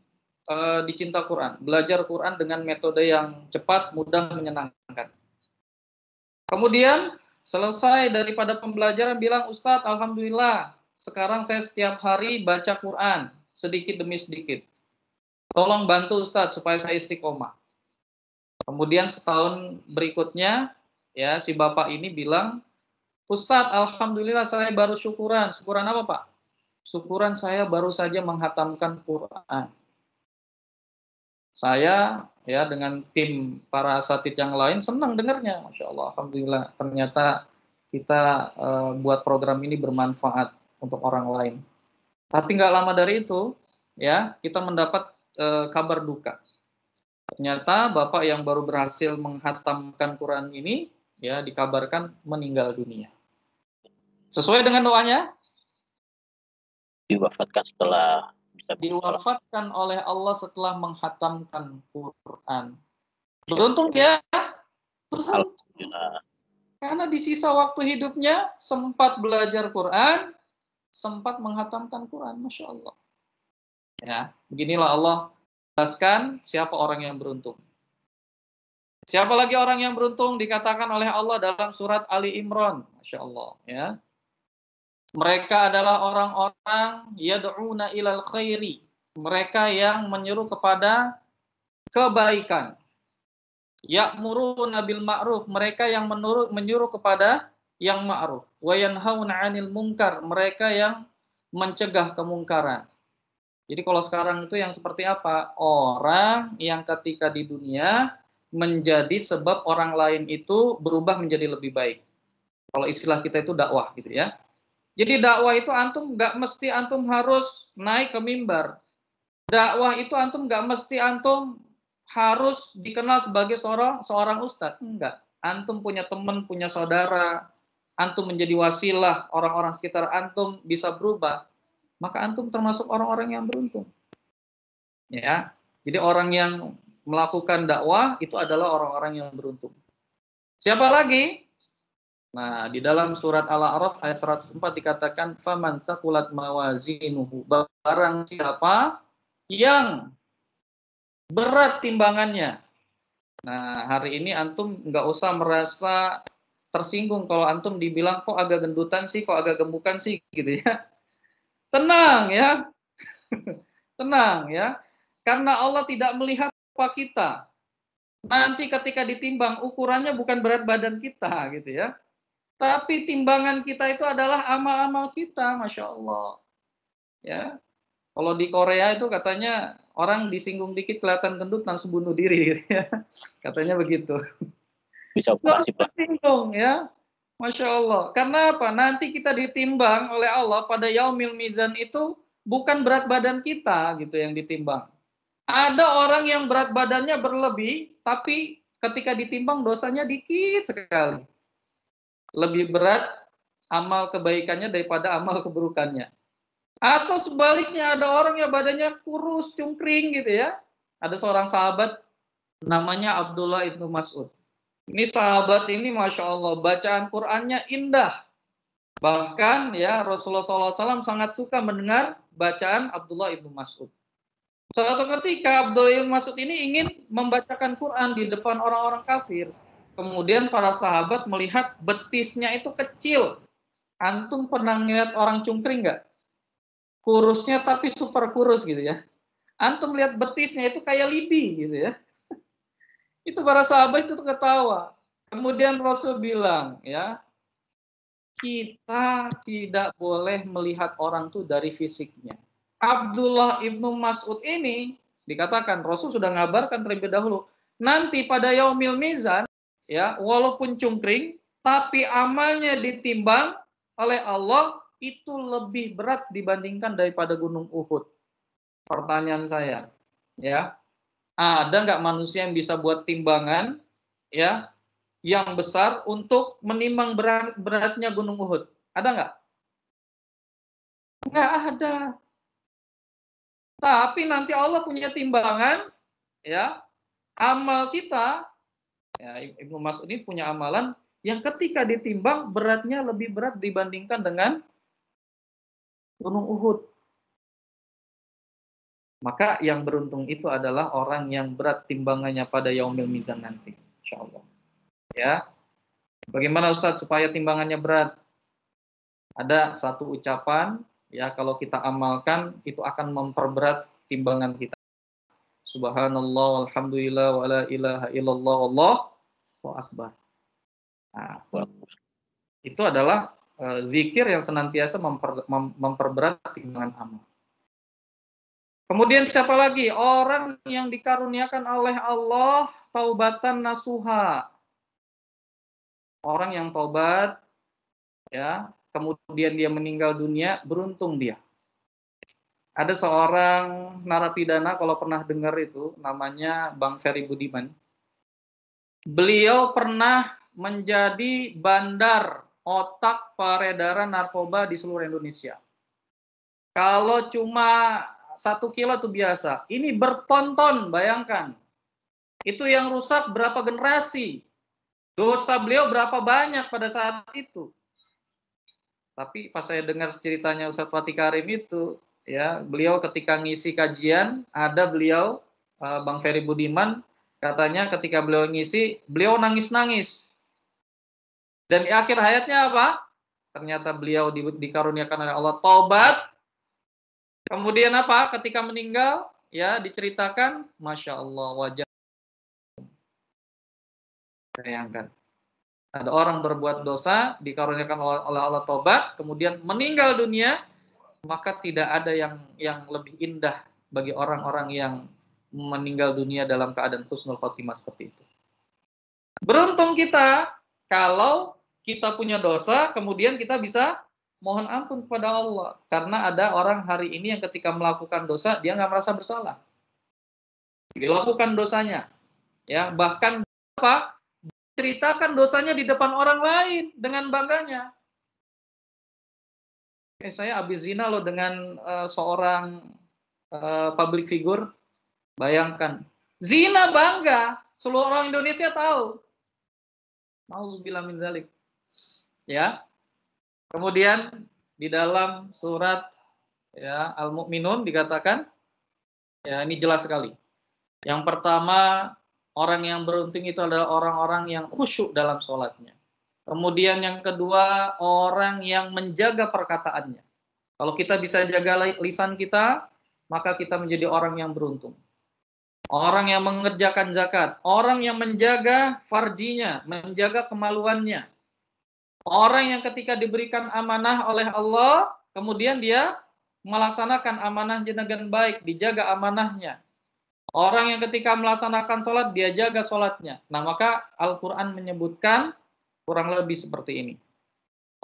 di Cinta Quran, belajar Quran dengan metode yang cepat, mudah, menyenangkan. Kemudian selesai daripada pembelajaran bilang, Ustadz, alhamdulillah, sekarang saya setiap hari baca Quran sedikit demi sedikit. Tolong bantu Ustadz supaya saya istiqomah. Kemudian setahun berikutnya, ya si bapak ini bilang, Ustadz, alhamdulillah saya baru syukuran. Syukuran apa Pak? Syukuran saya baru saja menghatamkan Quran. Saya ya dengan tim para asatidz yang lain senang dengarnya, Masya Allah, alhamdulillah. Ternyata kita buat program ini bermanfaat untuk orang lain. Tapi nggak lama dari itu, ya kita mendapat kabar duka. Ternyata bapak yang baru berhasil menghatamkan Quran ini, ya dikabarkan meninggal dunia. Sesuai dengan doanya, Diwafatkan setelah diwafatkan oleh Allah setelah menghatamkan Quran. Beruntung ya, Alhamdulillah. karena di sisa waktu hidupnya sempat belajar Quran, sempat menghatamkan Quran, Masya Allah. Ya, beginilah Allah jelaskan siapa orang yang beruntung. Siapa lagi orang yang beruntung dikatakan oleh Allah dalam surat Ali Imran, Masya Allah. Ya, mereka adalah orang-orang yad'una ilal khairi. Mereka yang menyeru kepada kebaikan. Ya'muruna bil ma'ruf, mereka yang menyuruh kepada yang ma'ruf. Wa yanhauna 'anil munkar, mereka yang mencegah kemungkaran. Jadi kalau sekarang itu yang seperti apa? Orang yang ketika di dunia menjadi sebab orang lain itu berubah menjadi lebih baik. Kalau istilah kita itu dakwah gitu ya. Jadi dakwah itu antum nggak mesti antum harus naik ke mimbar. Dakwah itu antum nggak mesti antum harus dikenal sebagai seorang ustadz. Enggak. Antum punya teman, punya saudara, antum menjadi wasilah, orang-orang sekitar antum bisa berubah. Maka antum termasuk orang-orang yang beruntung. Ya. Jadi orang yang melakukan dakwah itu adalah orang-orang yang beruntung. Siapa lagi? Nah, di dalam surat Al-A'raf ayat 104 dikatakan faman saqulat mawazinuhu, barang siapa yang berat timbangannya. Nah, hari ini antum nggak usah merasa tersinggung kalau antum dibilang kok agak gendutan sih, kok agak gemukan sih, gitu ya. Tenang ya, tenang ya. Karena Allah tidak melihat apa kita. Nanti ketika ditimbang ukurannya bukan berat badan kita, gitu ya. Tapi timbangan kita itu adalah amal-amal kita, masya Allah. Ya, kalau di Korea itu katanya orang disinggung dikit kelihatan gendut langsung bunuh diri, gitu ya. Katanya begitu. Bisa Nggak operasi, Pak. tersinggung ya. Masya Allah. Karena apa? Nanti kita ditimbang oleh Allah pada yaumil mizan itu bukan berat badan kita gitu yang ditimbang. Ada orang yang berat badannya berlebih, tapi ketika ditimbang dosanya dikit sekali. Lebih berat amal kebaikannya daripada amal keburukannya. Atau sebaliknya ada orang yang badannya kurus, cungkring gitu ya. Ada seorang sahabat namanya Abdullah ibnu Mas'ud. Ini sahabat ini Masya Allah, bacaan Qur'annya indah. Bahkan ya Rasulullah SAW sangat suka mendengar bacaan Abdullah ibnu Mas'ud. Suatu ketika Abdullah ibnu Mas'ud ini ingin membacakan Quran di depan orang-orang kafir. Kemudian para sahabat melihat betisnya itu kecil. Antum pernah ngeliat orang cungkring nggak? Kurusnya tapi super kurus gitu ya. Antum lihat betisnya itu kayak lidi gitu ya. Itu para sahabat itu ketawa. Kemudian Rasul bilang, ya, kita tidak boleh melihat orang tuh dari fisiknya. Abdullah ibnu Mas'ud ini dikatakan Rasul sudah ngabarkan terlebih dahulu. Nanti pada yaumil mizan, ya, walaupun cungkring, tapi amalnya ditimbang oleh Allah itu lebih berat dibandingkan daripada gunung Uhud. Pertanyaan saya, ya, ada nggak manusia yang bisa buat timbangan, ya, yang besar untuk menimbang beratnya gunung Uhud? Ada nggak? Nggak ada. Tapi nanti Allah punya timbangan, ya, amal kita, ya, Ibnu Mas'ud ini punya amalan yang ketika ditimbang beratnya lebih berat dibandingkan dengan gunung Uhud. Maka yang beruntung itu adalah orang yang berat timbangannya pada yaumil mizan nanti, insyaallah. Ya. Bagaimana Ustaz supaya timbangannya berat? Ada satu ucapan, ya, kalau kita amalkan itu akan memperberat timbangan kita. Subhanallah, alhamdulillah, wa la ilaha illallah, Allahu akbar. Nah, itu adalah zikir yang senantiasa memperberat timbangan amal. Kemudian siapa lagi? Orang yang dikaruniakan oleh Allah taubatan nasuha. Orang yang taubat, ya, kemudian dia meninggal dunia, beruntung dia. Ada seorang narapidana, kalau pernah dengar itu, namanya Bang Ferry Budiman. Beliau pernah menjadi bandar otak peredaran narkoba di seluruh Indonesia. Kalau cuma 1 kilo itu biasa. Ini bertonton, bayangkan. Itu yang rusak berapa generasi. Dosa beliau berapa banyak pada saat itu. Tapi pas saya dengar ceritanya Ustadz Fatih Karim itu, ya, beliau ketika ngisi kajian, ada beliau, Bang Ferry Budiman, katanya ketika beliau ngisi, beliau nangis-nangis. Dan di akhir hayatnya apa? Ternyata beliau dikaruniakan oleh Allah taubat. Kemudian apa? Ketika meninggal, ya, diceritakan, Masya Allah, wajah Bayangkan. Ada orang berbuat dosa, dikaruniakan oleh Allah tobat, kemudian meninggal dunia, maka tidak ada yang lebih indah bagi orang-orang yang meninggal dunia dalam keadaan husnul khotimah seperti itu. Beruntung kita kalau kita punya dosa, kemudian kita bisa mohon ampun kepada Allah. Karena ada orang hari ini yang ketika melakukan dosa, dia nggak merasa bersalah. Dilakukan dosanya. Ya, bahkan apa? Ceritakan dosanya di depan orang lain dengan bangganya. Saya habis zina loh dengan seorang public figure. Bayangkan. Zina bangga. Seluruh orang Indonesia tahu. Nauzubillah min dzalik. Ya. Kemudian di dalam surat ya Al-Mu'minun dikatakan ya ini jelas sekali. Yang pertama, orang yang beruntung itu adalah orang-orang yang khusyuk dalam sholatnya. Kemudian yang kedua, orang yang menjaga perkataannya. Kalau kita bisa jaga lisan kita, maka kita menjadi orang yang beruntung. Orang yang mengerjakan zakat, orang yang menjaga farjinya, menjaga kemaluannya. Orang yang ketika diberikan amanah oleh Allah, kemudian dia melaksanakan amanahnya dengan baik, dijaga amanahnya. Orang yang ketika melaksanakan sholat, dia jaga sholatnya. Nah, maka Al-Quran menyebutkan kurang lebih seperti ini.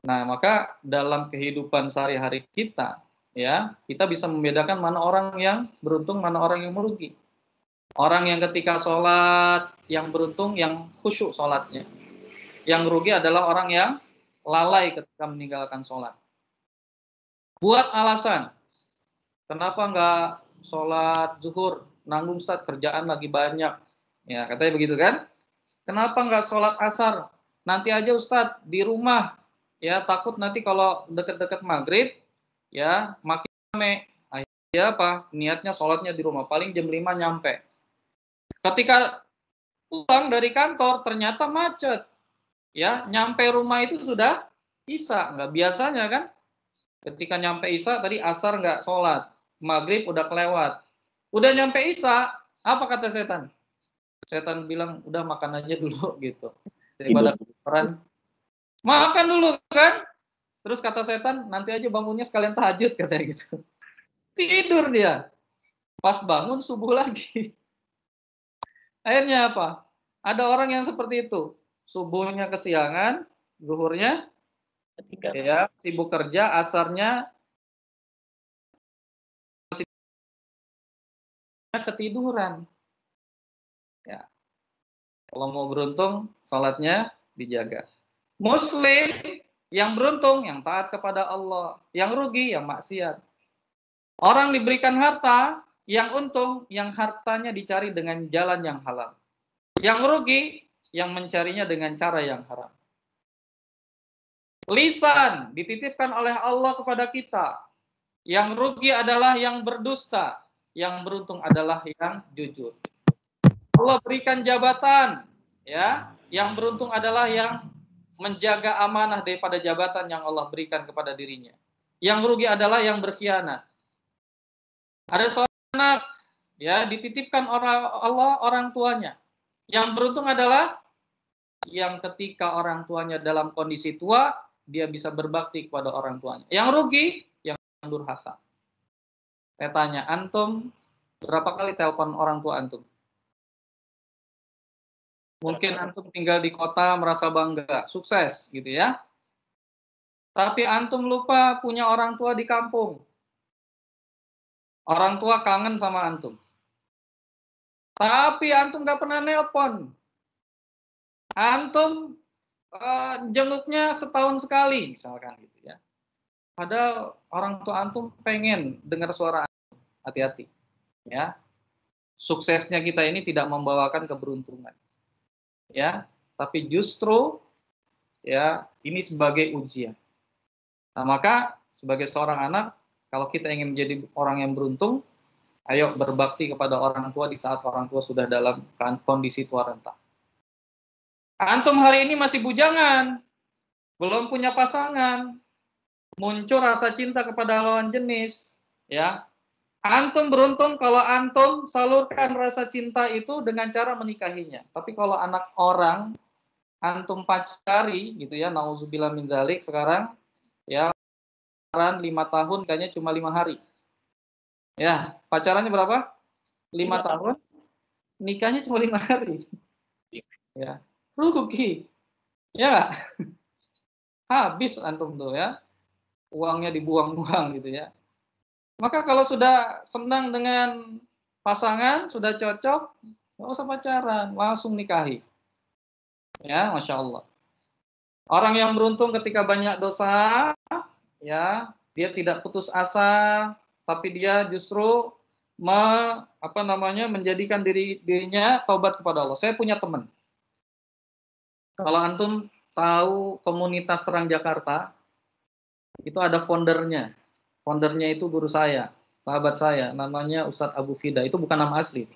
Nah, maka dalam kehidupan sehari-hari kita, ya, kita bisa membedakan mana orang yang beruntung, mana orang yang merugi. Orang yang ketika sholat, yang beruntung, yang khusyuk sholatnya. Yang rugi adalah orang yang lalai ketika meninggalkan sholat. Buat alasan, kenapa nggak sholat zuhur? Nanggung Ustaz, kerjaan lagi banyak. Ya, katanya begitu kan? Kenapa nggak sholat asar? Nanti aja Ustaz, di rumah. Ya, takut nanti kalau deket-deket maghrib, ya, makin rame. Akhirnya apa? Niatnya sholatnya di rumah. Paling jam 5 nyampe. Ketika pulang dari kantor, ternyata macet. Ya, nyampe rumah itu sudah isya. Nggak biasanya kan? Ketika nyampe isya, tadi asar nggak sholat. Maghrib udah kelewat. Udah nyampe isya, apa kata setan? Setan bilang, udah makan aja dulu gitu. Daripada kelaparan. Makan dulu kan? Terus kata setan, nanti aja bangunnya sekalian tahajud katanya gitu. Tidur dia. Pas bangun subuh lagi. Akhirnya apa? Ada orang yang seperti itu. Subuhnya kesiangan, zuhurnya ya, sibuk kerja, asarnya ketiduran. Ya. Kalau mau beruntung, salatnya dijaga. Muslim yang beruntung, yang taat kepada Allah. Yang rugi, yang maksiat. Orang diberikan harta, yang untung, yang hartanya dicari dengan jalan yang halal. Yang rugi, yang mencarinya dengan cara yang haram. Lisan dititipkan oleh Allah kepada kita. Yang rugi adalah yang berdusta. Yang beruntung adalah yang jujur. Allah berikan jabatan, ya. Yang beruntung adalah yang menjaga amanah daripada jabatan yang Allah berikan kepada dirinya. Yang rugi adalah yang berkhianat. Ada seorang anak, ya, dititipkan Allah orang tuanya. Yang beruntung adalah yang ketika orang tuanya dalam kondisi tua, dia bisa berbakti kepada orang tuanya. Yang rugi, yang durhaka. Saya tanya, antum berapa kali telepon orang tua antum? Mungkin antum tinggal di kota merasa bangga, sukses gitu ya. Tapi antum lupa punya orang tua di kampung. Orang tua kangen sama antum. Tapi antum gak pernah nelpon. Antum jenguknya setahun sekali misalkan gitu ya. Padahal orang tua antum pengen dengar suara antum. Hati-hati ya. Suksesnya kita ini tidak membawakan keberuntungan. Ya, tapi justru ya ini sebagai ujian. Nah, maka sebagai seorang anak, kalau kita ingin menjadi orang yang beruntung, ayo berbakti kepada orang tua di saat orang tua sudah dalam kondisi tua renta. Antum hari ini masih bujangan, belum punya pasangan, muncul rasa cinta kepada lawan jenis, ya. Antum beruntung kalau antum salurkan rasa cinta itu dengan cara menikahinya. Tapi kalau anak orang antum pacari gitu ya, nauzubillah min dzalik sekarang ya, pacaran 5 tahun kayaknya cuma 5 hari. Ya, pacarannya berapa? 5 tahun, nikahnya cuma 5 hari. Ya, rugi. Ya, habis antum tuh ya. Uangnya dibuang-buang gitu ya. Maka kalau sudah senang dengan pasangan, sudah cocok, nggak usah pacaran, langsung nikahi. Ya, Masya Allah. Orang yang beruntung ketika banyak dosa, ya, dia tidak putus asa, tapi dia justru menjadikan dirinya taubat kepada Allah. Saya punya teman. Kalau antum tahu komunitas Terang Jakarta, itu ada foundernya. Foundernya itu guru saya, sahabat saya, namanya Ustadz Abu Fida. Itu bukan nama asli.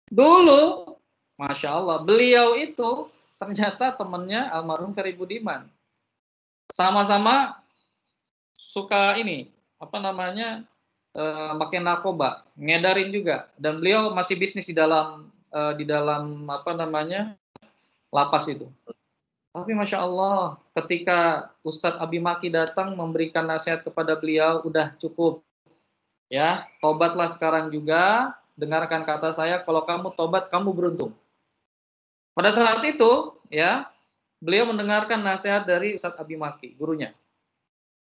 Dulu, Masya Allah, beliau itu ternyata temannya almarhum Ferry Budiman. Sama-sama suka ini, pakai narkoba, ngedarin juga. Dan beliau masih bisnis di dalam lapas itu. Tapi Masya Allah, ketika Ustadz Abi Maki datang memberikan nasihat kepada beliau, udah cukup. Ya, tobatlah sekarang juga, dengarkan kata saya, kalau kamu tobat, kamu beruntung. Pada saat itu, ya, beliau mendengarkan nasihat dari Ustadz Abi Maki, gurunya.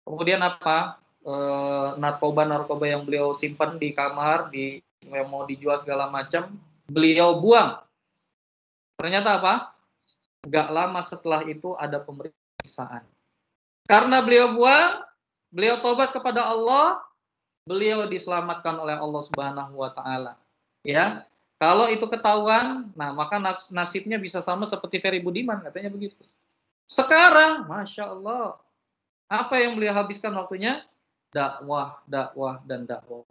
Kemudian apa? Narkoba-narkoba yang beliau simpan di kamar, yang mau dijual segala macam, beliau buang. Ternyata apa? Gak lama setelah itu ada pemeriksaan. Karena beliau buang, beliau tobat kepada Allah, beliau diselamatkan oleh Allah Subhanahu wa taala. Ya. Kalau itu ketahuan, nah maka nasibnya bisa sama seperti Ferry Budiman, katanya begitu. Sekarang, Masya Allah, apa yang beliau habiskan waktunya? Dakwah, dakwah, dan dakwah.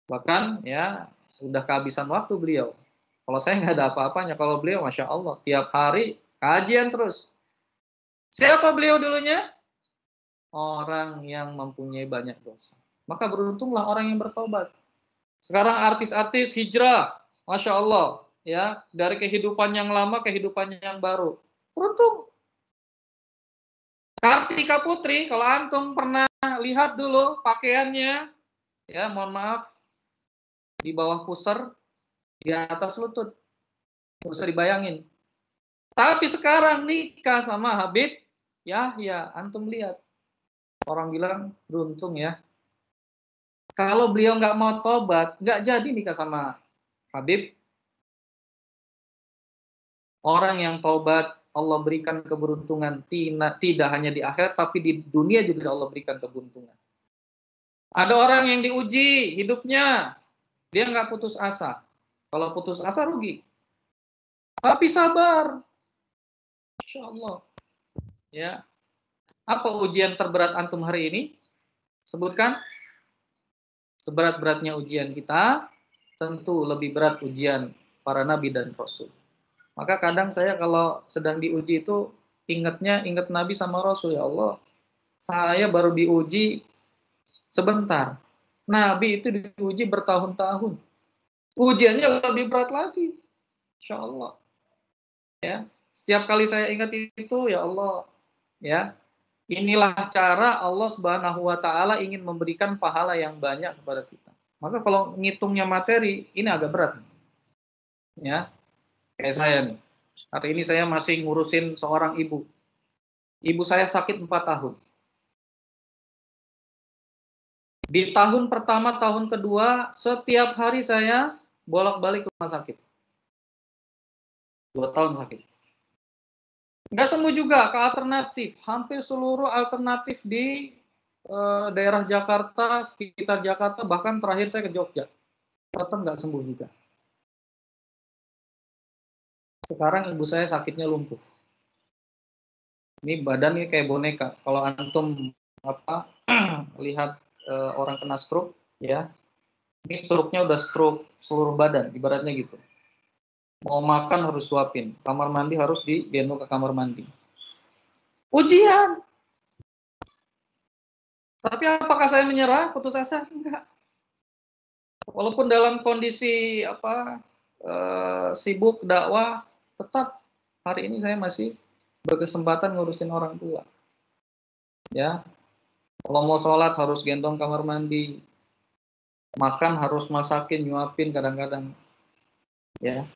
Bahkan ya udah kehabisan waktu beliau. Kalau saya nggak ada apa-apanya, kalau beliau Masya Allah tiap hari kajian terus. Siapa beliau dulunya? Orang yang mempunyai banyak dosa. Maka beruntunglah orang yang bertobat. Sekarang artis-artis hijrah, Masya Allah, ya, dari kehidupan yang lama kehidupan yang baru. Beruntung. Kartika Putri, kalau antum pernah lihat dulu pakaiannya, ya mohon maaf, di bawah pusar, di atas lutut. Nggak usah dibayangin. Tapi sekarang nikah sama Habib, ya antum lihat. Orang bilang beruntung ya. Kalau beliau nggak mau tobat, nggak jadi nikah sama Habib. Orang yang tobat, Allah berikan keberuntungan tidak hanya di akhirat, tapi di dunia juga Allah berikan keberuntungan. Ada orang yang diuji hidupnya, dia nggak putus asa. Kalau putus asa rugi. Tapi sabar. Insya Allah. Ya. Apa ujian terberat antum hari ini? Sebutkan. Seberat-beratnya ujian kita, tentu lebih berat ujian para nabi dan rasul. Maka kadang saya kalau sedang diuji itu ingat Nabi sama Rasul. Ya Allah, saya baru diuji sebentar. Nabi itu diuji bertahun-tahun. Ujiannya lebih berat lagi. Insya Allah. Ya, setiap kali saya ingat itu, ya Allah, ya, inilah cara Allah Subhanahu wa taala ingin memberikan pahala yang banyak kepada kita. Maka kalau ngitungnya materi, ini agak berat. Ya, kayak saya nih. Hari ini saya masih ngurusin seorang ibu. Ibu saya sakit 4 tahun. Di tahun pertama, tahun kedua, setiap hari saya bolak-balik ke rumah sakit. 2 tahun sakit. Nggak sembuh juga, ke alternatif. Hampir seluruh alternatif di daerah Jakarta, sekitar Jakarta, bahkan terakhir saya ke Jogja. Tetap nggak sembuh juga. Sekarang ibu saya sakitnya lumpuh. Ini badannya kayak boneka. Kalau antum lihat orang kena stroke, ya, ini stroke-nya udah stroke seluruh badan, ibaratnya gitu. Mau makan harus suapin, kamar mandi harus digendong ke kamar mandi. Ujian. Tapi apakah saya menyerah, putus asa? Enggak. Walaupun dalam kondisi sibuk dakwah, tetap hari ini saya masih berkesempatan ngurusin orang tua. Ya, kalau mau sholat harus gendong kamar mandi, makan harus masakin, nyuapin kadang-kadang. Ya,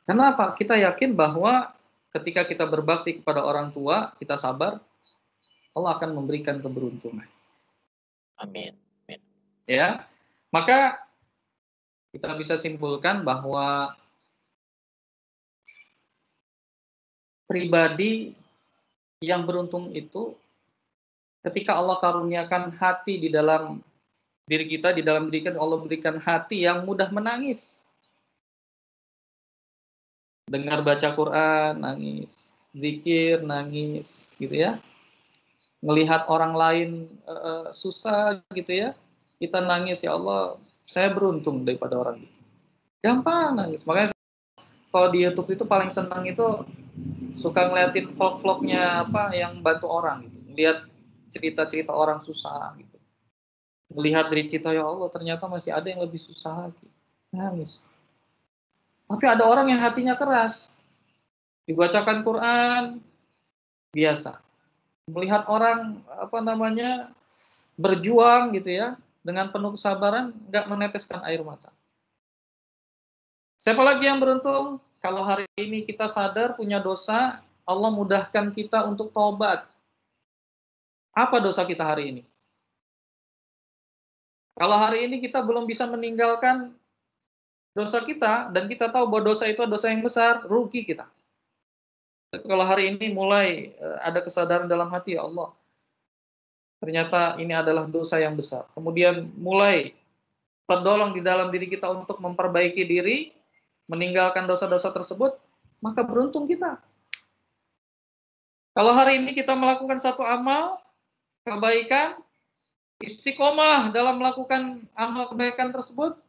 kenapa? Kita yakin bahwa ketika kita berbakti kepada orang tua, kita sabar, Allah akan memberikan keberuntungan. Amin. Amin. Ya, maka kita bisa simpulkan bahwa pribadi yang beruntung itu ketika Allah karuniakan hati di dalam diri kita, di dalam diri kita Allah berikan hati yang mudah menangis. Dengar baca Quran, nangis. Zikir, nangis, gitu ya. Melihat orang lain susah, gitu ya. Kita nangis, ya Allah, saya beruntung daripada orang itu. Gampang nangis. Makanya kalau di YouTube itu paling senang itu suka ngeliatin vlog-vlognya apa yang bantu orang gitu. Lihat cerita-cerita orang susah gitu. Melihat diri kita, ya Allah, ternyata masih ada yang lebih susah lagi. Nangis. Tapi ada orang yang hatinya keras. Dibacakan Quran biasa. Melihat orang berjuang gitu ya dengan penuh kesabaran, nggak meneteskan air mata. Siapa lagi yang beruntung? Kalau hari ini kita sadar punya dosa, Allah mudahkan kita untuk taubat. Apa dosa kita hari ini? Kalau hari ini kita belum bisa meninggalkan dosa kita, dan kita tahu bahwa dosa itu adalah dosa yang besar, rugi kita. Tapi kalau hari ini mulai ada kesadaran dalam hati, ya Allah, ternyata ini adalah dosa yang besar. Kemudian mulai terdolong di dalam diri kita untuk memperbaiki diri, meninggalkan dosa-dosa tersebut, maka beruntung kita. Kalau hari ini kita melakukan satu amal, kebaikan, istiqomah dalam melakukan amal kebaikan tersebut,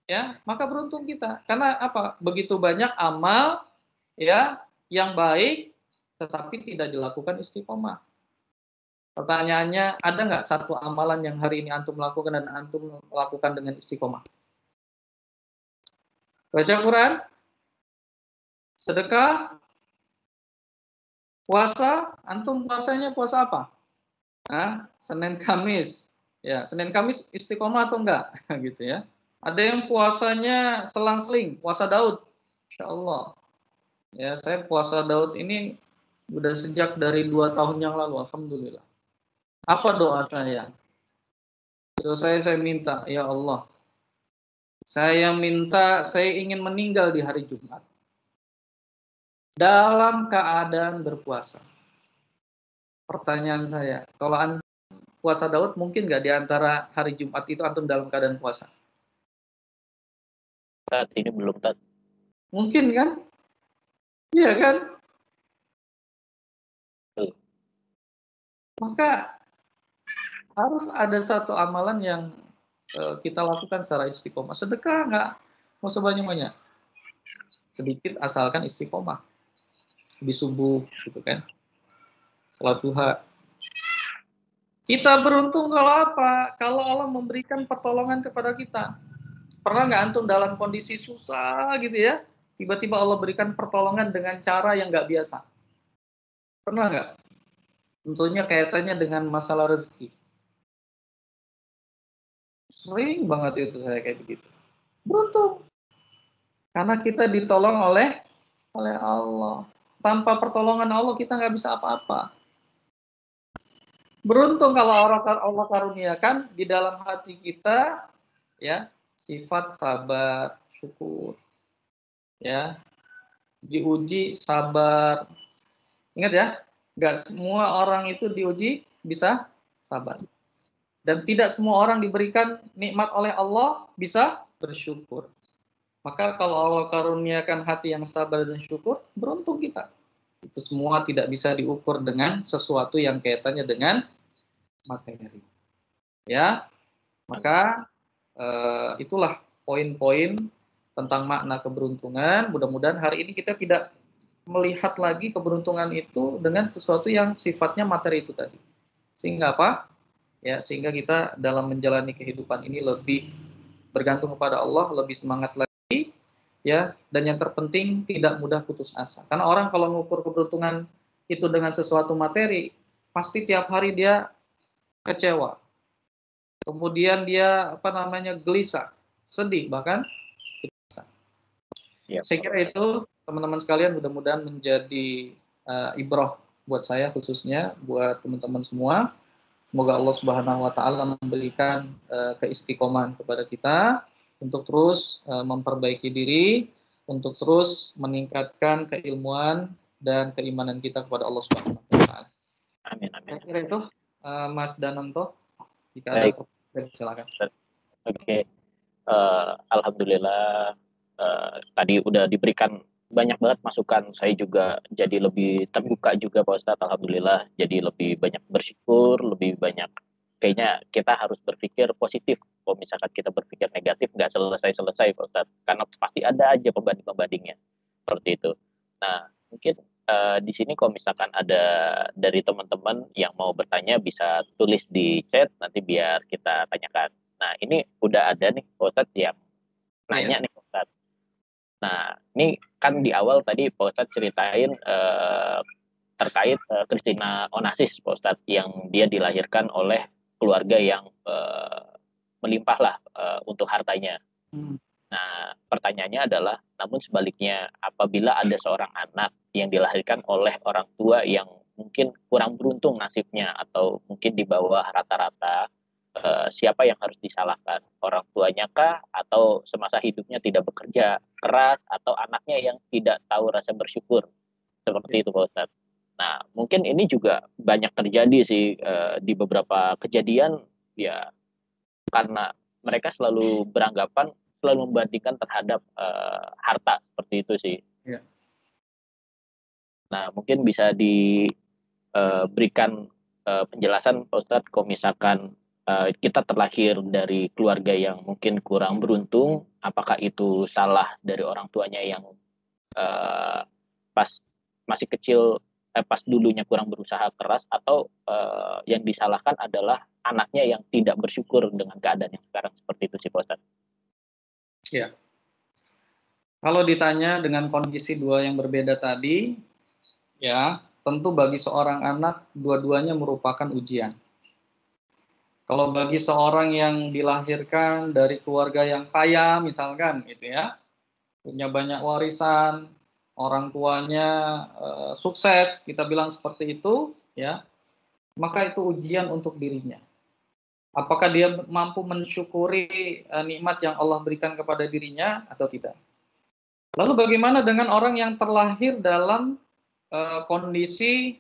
ya, maka beruntung kita. Karena apa? Begitu banyak amal ya yang baik tetapi tidak dilakukan istiqomah. Pertanyaannya, ada nggak satu amalan yang hari ini antum lakukan dan antum lakukan dengan istiqomah? Baca Quran, sedekah, puasa. Antum puasanya puasa apa? Senin Kamis. Ya, Senin Kamis istiqomah atau enggak? Gitu ya. Ada yang puasanya selang-seling, puasa Daud. Insya Allah. Ya, saya puasa Daud ini udah sejak dari 2 tahun yang lalu, alhamdulillah. Apa doa saya? Doa saya minta, ya Allah, saya minta, saya ingin meninggal di hari Jumat dalam keadaan berpuasa. Pertanyaan saya, kalau antum puasa Daud, mungkin nggak di antara hari Jumat itu antum dalam keadaan puasa? Saat ini belum, Tat. Mungkin kan? Iya kan? Maka harus ada satu amalan yang kita lakukan secara istiqomah. Sedekah nggak mau sebanyak-banyak. Sedikit asalkan istiqomah. Di subuh gitu kan. Salat duha. Kita beruntung kalau apa? Kalau Allah memberikan pertolongan kepada kita. Pernah nggak antum dalam kondisi susah gitu ya? Tiba-tiba Allah berikan pertolongan dengan cara yang nggak biasa. Pernah nggak? Tentunya kaitannya dengan masalah rezeki. Sering banget itu saya kayak begitu. Beruntung. Karena kita ditolong oleh Allah. Tanpa pertolongan Allah kita nggak bisa apa-apa. Beruntung kalau Allah karuniakan di dalam hati kita ya sifat sabar, syukur. Ya. Diuji sabar. Ingat ya, nggak semua orang itu diuji bisa sabar. Dan tidak semua orang diberikan nikmat oleh Allah bisa bersyukur. Maka kalau Allah karuniakan hati yang sabar dan syukur, beruntung kita. Itu semua tidak bisa diukur dengan sesuatu yang kaitannya dengan materi. Ya, maka itulah poin-poin tentang makna keberuntungan. Mudah-mudahan hari ini kita tidak melihat lagi keberuntungan itu dengan sesuatu yang sifatnya materi itu tadi. Sehingga apa? Ya, sehingga kita dalam menjalani kehidupan ini lebih bergantung kepada Allah, lebih semangat lagi, ya, dan yang terpenting tidak mudah putus asa. Karena orang kalau mengukur keberuntungan itu dengan sesuatu materi, pasti tiap hari dia kecewa. Kemudian dia gelisah, sedih bahkan. Ya, Saya kira itu teman-teman sekalian mudah-mudahan menjadi ibrah buat saya khususnya buat teman-teman semua. Semoga Allah Subhanahu wa taala memberikan keistiqomahan kepada kita untuk terus memperbaiki diri, untuk terus meningkatkan keilmuan dan keimanan kita kepada Allah Subhanahu wa taala. amin, amin. Saya kira itu Mas Dananto, jika ada Baik. pertanyaan silakan. Oke. Alhamdulillah tadi udah diberikan banyak banget masukan. Saya juga jadi lebih terbuka juga Pak Ustadz. Alhamdulillah jadi lebih banyak bersyukur, lebih banyak kayaknya kita harus berpikir positif. Kalau misalkan kita berpikir negatif nggak selesai-selesai Pak Ustadz. Karena pasti ada aja pembanding-pembandingnya. Seperti itu. Nah, mungkin di sini kalau misalkan ada dari teman-teman yang mau bertanya bisa tulis di chat nanti biar kita tanyakan. Nah, ini udah ada nih Pak Ustadz yang nanya nih Pak Ustadz. Nah, ini kan di awal tadi Pak Ustadz ceritain terkait Christina Onassis Pak Ustadz yang dia dilahirkan oleh keluarga yang melimpah lah untuk hartanya. Nah, pertanyaannya adalah, namun sebaliknya, apabila ada seorang anak yang dilahirkan oleh orang tua yang mungkin kurang beruntung nasibnya atau mungkin di bawah rata-rata, siapa yang harus disalahkan? Orang tuanya kah? Atau semasa hidupnya tidak bekerja keras? Atau anaknya yang tidak tahu rasa bersyukur? Seperti itu Pak Ustadz. Nah, mungkin ini juga banyak terjadi sih di beberapa kejadian, ya karena mereka selalu beranggapan selalu membandingkan terhadap harta seperti itu sih. Ya. Nah, mungkin bisa diberikan penjelasan Pak Ustadz, kalau misalkan kita terlahir dari keluarga yang mungkin kurang beruntung, apakah itu salah dari orang tuanya yang pas masih kecil, pas dulunya kurang berusaha keras, atau yang disalahkan adalah anaknya yang tidak bersyukur dengan keadaan yang sekarang seperti itu sih Pak Ustadz. Ya. Kalau ditanya dengan kondisi dua yang berbeda tadi, ya tentu bagi seorang anak dua-duanya merupakan ujian. Kalau bagi seorang yang dilahirkan dari keluarga yang kaya misalkan gitu ya, punya banyak warisan, orang tuanya sukses, kita bilang seperti itu, ya, maka itu ujian untuk dirinya. Apakah dia mampu mensyukuri nikmat yang Allah berikan kepada dirinya atau tidak? Lalu bagaimana dengan orang yang terlahir dalam kondisi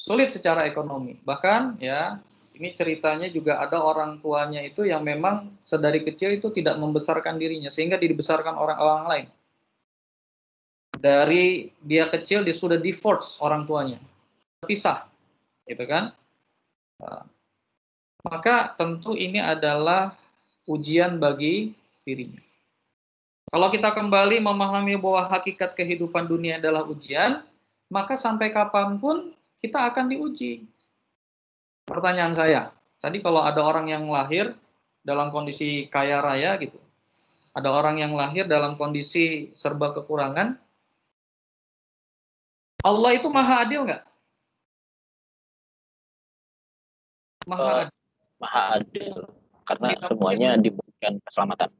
sulit secara ekonomi? Bahkan ya, ini ceritanya juga ada orang tuanya itu yang memang sedari kecil itu tidak membesarkan dirinya sehingga dibesarkan orang-orang lain. Dari dia kecil dia sudah divorce orang tuanya, terpisah, gitu kan? Maka tentu ini adalah ujian bagi dirinya. Kalau kita kembali memahami bahwa hakikat kehidupan dunia adalah ujian, maka sampai kapanpun kita akan diuji. Pertanyaan saya, tadi kalau ada orang yang lahir dalam kondisi kaya raya gitu, ada orang yang lahir dalam kondisi serba kekurangan, Allah itu maha adil nggak? Maha adil. Maha adil, karena semuanya diberikan keselamatan.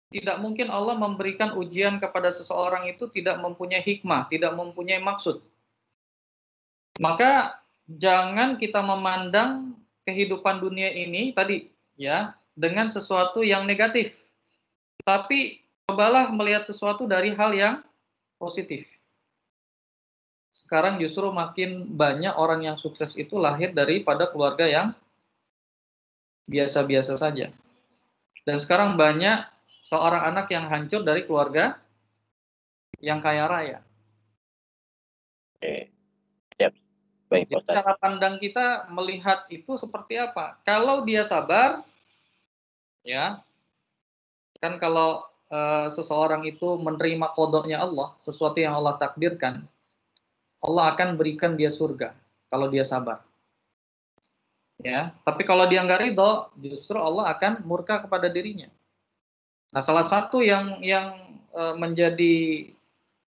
Tidak mungkin Allah memberikan ujian kepada seseorang itu tidak mempunyai hikmah, tidak mempunyai maksud. Maka jangan kita memandang kehidupan dunia ini tadi ya dengan sesuatu yang negatif. Tapi cobalah melihat sesuatu dari hal yang positif. Sekarang justru makin banyak orang yang sukses itu lahir daripada keluarga yang biasa-biasa saja. Dan sekarang banyak seorang anak yang hancur dari keluarga yang kaya raya. Oke. Siap. Baik, Jadi Ustaz. cara pandang kita melihat itu seperti apa? Kalau dia sabar, ya, kan kalau seseorang itu menerima kodoknya Allah, sesuatu yang Allah takdirkan, Allah akan berikan dia surga kalau dia sabar. Ya, tapi kalau dia nggak ridho, justru Allah akan murka kepada dirinya. Nah, salah satu yang menjadi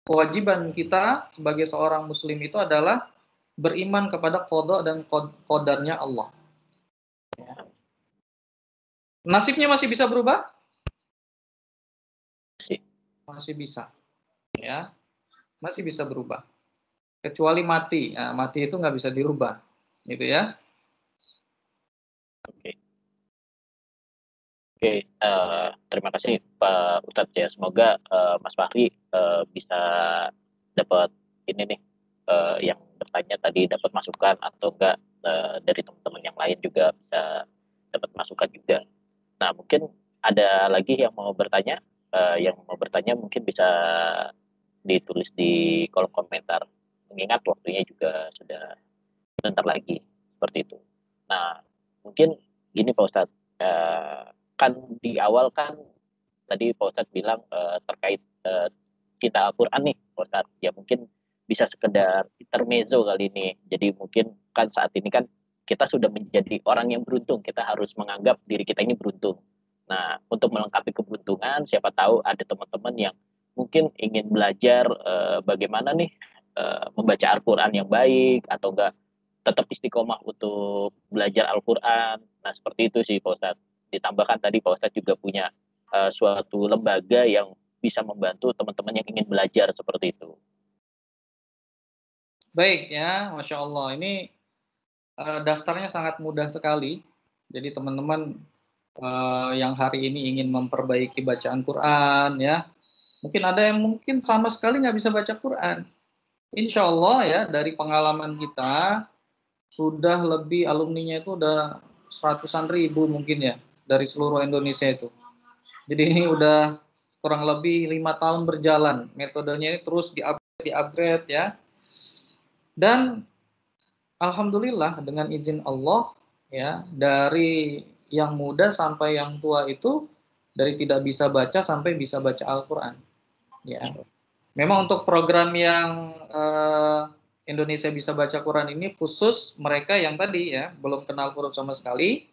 kewajiban kita sebagai seorang muslim itu adalah beriman kepada qada dan qadarnya Allah. Nasibnya masih bisa berubah? Masih bisa. Ya, masih bisa berubah. Kecuali mati. Nah, mati itu nggak bisa dirubah. Gitu ya. Oke, terima kasih Pak Ustadz ya. Semoga Mas Fahri bisa dapat ini nih yang bertanya tadi dapat masukan atau enggak dari teman-teman yang lain juga bisa dapat masukan juga. Nah, mungkin ada lagi yang mau bertanya, mungkin bisa ditulis di kolom komentar. Mengingat waktunya juga sudah sebentar lagi seperti itu. Nah, mungkin gini Pak Ustadz, kan di awal kan tadi Pak Ustadz bilang terkait cinta Al-Quran nih Pak Ustadz, ya mungkin bisa sekedar intermezzo kali ini. Jadi mungkin kan saat ini kan kita sudah menjadi orang yang beruntung, kita harus menganggap diri kita ini beruntung. Nah, untuk melengkapi keberuntungan, siapa tahu ada teman-teman yang mungkin ingin belajar bagaimana nih membaca Al-Quran yang baik atau enggak tetap istiqomah untuk belajar Al-Quran. Nah, seperti itu sih Pak Ustadz. Ditambahkan tadi Pak Ustadz juga punya suatu lembaga yang bisa membantu teman-teman yang ingin belajar seperti itu. Baik ya, Masya Allah. Ini daftarnya sangat mudah sekali. Jadi teman-teman yang hari ini ingin memperbaiki bacaan Quran ya, mungkin ada yang mungkin sama sekali nggak bisa baca Quran. Insya Allah ya, dari pengalaman kita sudah lebih alumninya itu udah ratusan ribu mungkin ya dari seluruh Indonesia itu. Jadi ini udah kurang lebih 5 tahun berjalan. Metodenya ini terus di-upgrade ya. Dan alhamdulillah dengan izin Allah ya, dari yang muda sampai yang tua itu, dari tidak bisa baca sampai bisa baca Al-Quran. Ya, memang untuk program yang Indonesia bisa baca Quran ini khusus mereka yang tadi ya belum kenal huruf sama sekali,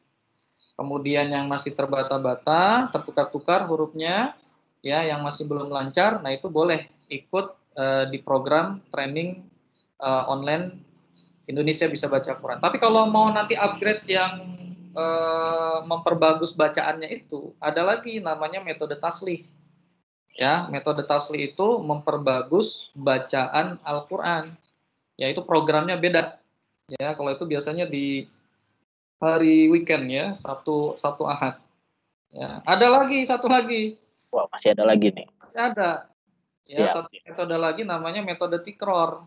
kemudian yang masih terbata-bata, tertukar-tukar hurufnya, ya, yang masih belum lancar, nah itu boleh ikut di program training online Indonesia bisa baca Quran. Tapi kalau mau nanti upgrade yang memperbagus bacaannya itu, ada lagi namanya metode taslih. Ya, metode taslih itu memperbagus bacaan Al-Quran. Ya, itu programnya beda. Ya, kalau itu biasanya di hari weekend ya, Sabtu Ahad. Ya, ada lagi satu lagi. Wah, masih ada lagi nih. Masih ada. Ya, Ya. satu metode lagi namanya metode tikror.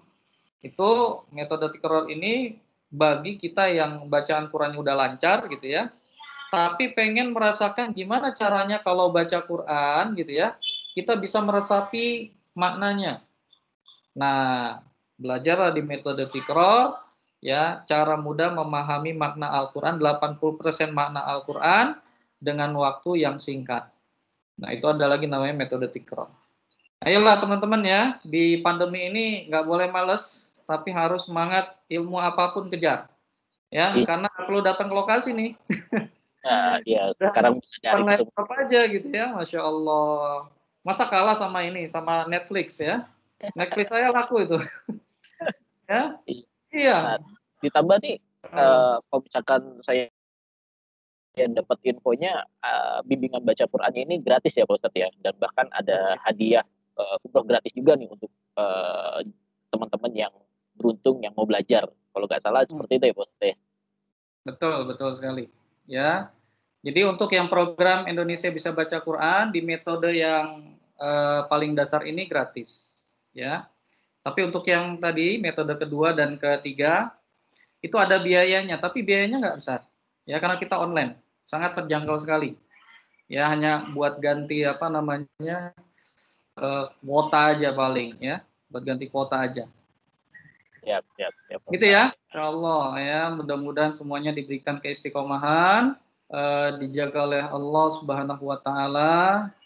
Itu metode tikror ini bagi kita yang bacaan Qurannya udah lancar gitu ya, tapi pengen merasakan gimana caranya kalau baca Quran gitu ya, kita bisa meresapi maknanya. Nah, belajarlah di metode tikror ya, cara mudah memahami makna Al-Quran, 80% makna Al-Quran dengan waktu yang singkat. Nah, itu ada lagi namanya metode tikror. Ayolah teman-teman ya, di pandemi ini nggak boleh males, tapi harus semangat, ilmu apapun kejar. Ya, karena perlu datang ke lokasi nih. Nah, ya sekarang bisa dari laptop aja gitu ya, Masya Allah. Masa kalah sama ini, sama Netflix ya. Netflix saya laku itu. Ya, iya. Nah, ditambah nih, kalau misalkan saya dapat infonya, bimbingan baca Quran ini gratis ya Pak Ustadz ya, dan bahkan ada hadiah umroh gratis juga nih untuk teman-teman yang beruntung yang mau belajar. Kalau nggak salah seperti itu ya Pak Ustadz ya. Betul, betul sekali. Ya, jadi untuk yang program Indonesia bisa baca Quran di metode yang paling dasar ini gratis. Ya, tapi untuk yang tadi metode kedua dan ketiga itu ada biayanya, tapi biayanya nggak besar. Ya, karena kita online, sangat terjangkau sekali. Ya, hanya buat ganti apa namanya kuota aja paling ya, buat ganti kuota aja. Siap. Gitu ya, insyaallah ya, mudah-mudahan semuanya diberikan keistiqomahan, dijaga oleh Allah Subhanahu wa taala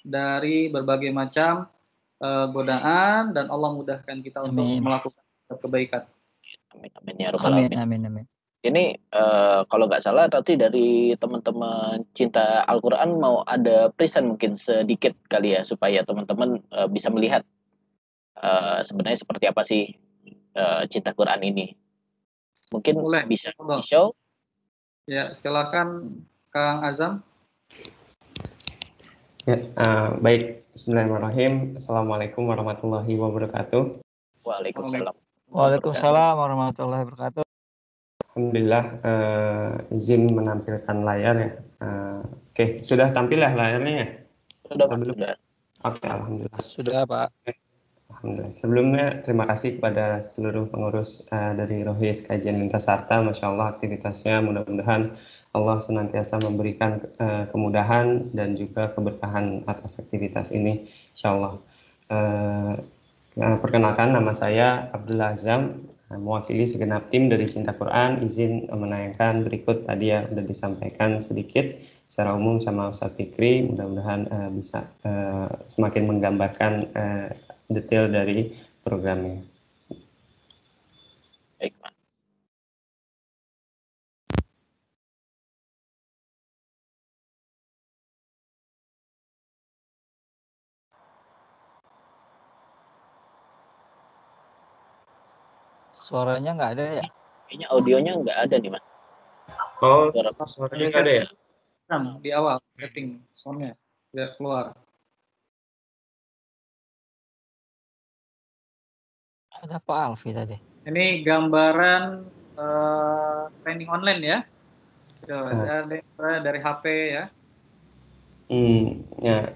dari berbagai macam godaan, dan Allah mudahkan kita untuk melakukan kebaikan. Amin ya rabbal alamin. Amin. Ini kalau nggak salah tadi dari teman-teman cinta Al-Quran mau ada present mungkin sedikit kali ya supaya teman-teman bisa melihat sebenarnya seperti apa sih cinta Quran ini. Mungkin Boleh. bisa Tafadhol. di-show. Ya, silakan Kang Azam. Ya, baik. Bismillahirrahmanirrahim. Assalamualaikum warahmatullahi wabarakatuh. Waalaikumsalam. Waalaikumsalam warahmatullahi wabarakatuh. Alhamdulillah, izin menampilkan layar ya. Oke, sudah tampil ya layarnya ya? Sudah, Atau Pak, belum? sudah. Oke, alhamdulillah. Sudah, Pak. Alhamdulillah. Sebelumnya terima kasih kepada seluruh pengurus dari Rohis Kajian Lintas Harta. Masya Allah aktivitasnya, mudah-mudahan Allah senantiasa memberikan kemudahan dan juga keberkahan atas aktivitas ini, insya Allah. Perkenalkan, nama saya Abdullah Azam, mewakili segenap tim dari Cinta Quran. Izin menayangkan berikut tadi ya sudah disampaikan sedikit secara umum sama Ustadz Fikri. Mudah-mudahan bisa semakin menggambarkan detail dari programnya. Baik, Pak. Suaranya nggak ada ya? Kayaknya audionya nggak ada nih, Mas. Oh, Suara suaranya nggak ada ya? Di awal setting soundnya biar keluar. Ada Pak Alfi tadi. Ini gambaran training online ya. Dari HP ya. Ya,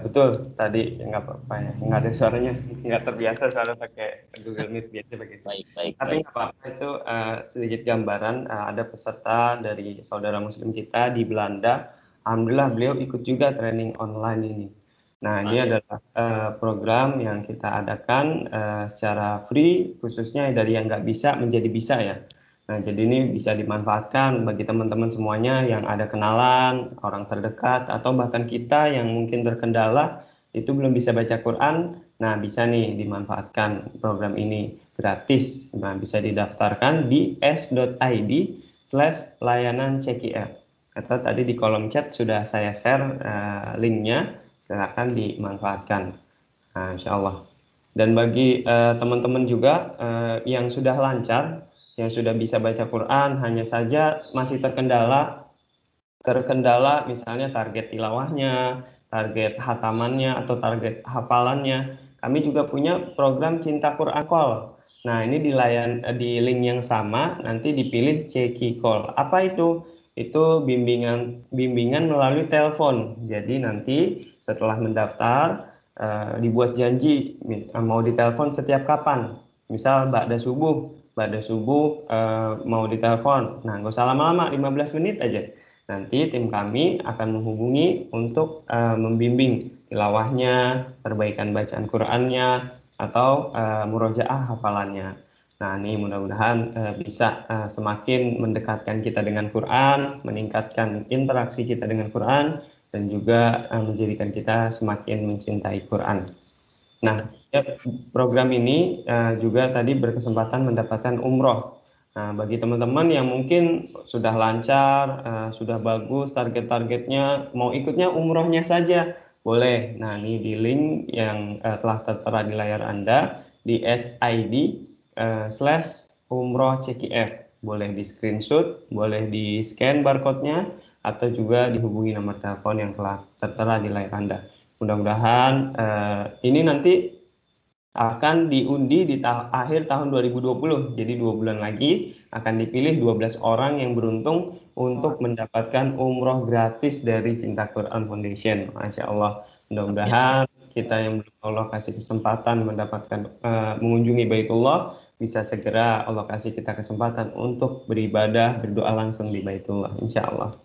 betul. Tadi nggak apa-apa ya, nggak ada suaranya, nggak terbiasa soalnya pakai Google Meet, biasa pakai Zoom. baik. Tapi nggak apa-apa, itu sedikit gambaran. Ada peserta dari saudara Muslim kita di Belanda. Alhamdulillah beliau ikut juga training online ini. Nah, ini adalah program yang kita adakan secara free, khususnya dari yang nggak bisa menjadi bisa ya. Nah, jadi ini bisa dimanfaatkan bagi teman-teman semuanya yang ada kenalan, orang terdekat, atau bahkan kita yang mungkin terkendala, itu belum bisa baca Quran. Nah, bisa nih dimanfaatkan program ini gratis. Nah, bisa didaftarkan di s.id/layanan CQF. Atau tadi di kolom chat sudah saya share linknya, silakan dimanfaatkan. Nah, insya Allah. Dan bagi teman-teman juga yang sudah lancar, yang sudah bisa baca Quran, hanya saja masih terkendala misalnya target tilawahnya, target hatamannya, atau target hafalannya. Kami juga punya program Cinta Quran Call. Nah, ini di link yang sama, nanti dipilih CQ Call. Apa itu? Itu bimbingan melalui telepon. Jadi nanti setelah mendaftar, dibuat janji mau ditelepon setiap kapan. Misal ba'da subuh mau ditelepon. Nah, nggak usah lama-lama, 15 menit aja. Nanti tim kami akan menghubungi untuk membimbing tilawahnya, perbaikan bacaan Qur'annya, atau murojaah hafalannya. Nah, ini mudah-mudahan bisa semakin mendekatkan kita dengan Quran, meningkatkan interaksi kita dengan Quran, dan juga menjadikan kita semakin mencintai Quran. Nah, program ini juga tadi berkesempatan mendapatkan umroh. Nah, bagi teman-teman yang mungkin sudah lancar, sudah bagus target-targetnya, mau ikutnya umrohnya saja, boleh. Nah, ini di link yang telah tertera di layar Anda, di SID/umroh-CQF. Boleh di screenshot, boleh di scan barcode-nya, atau juga dihubungi nomor telepon yang telah tertera di layar Anda. Mudah-mudahan ini nanti akan diundi di akhir tahun 2020. Jadi 2 bulan lagi akan dipilih 12 orang yang beruntung untuk mendapatkan umroh gratis dari Cinta Quran Foundation. Masya Allah. Mudah-mudahan kita yang Allah kasih kesempatan mendapatkan mengunjungi Baitullah, bisa segera Allah kasih kita kesempatan untuk beribadah, berdoa langsung di Baitullah, insya Allah.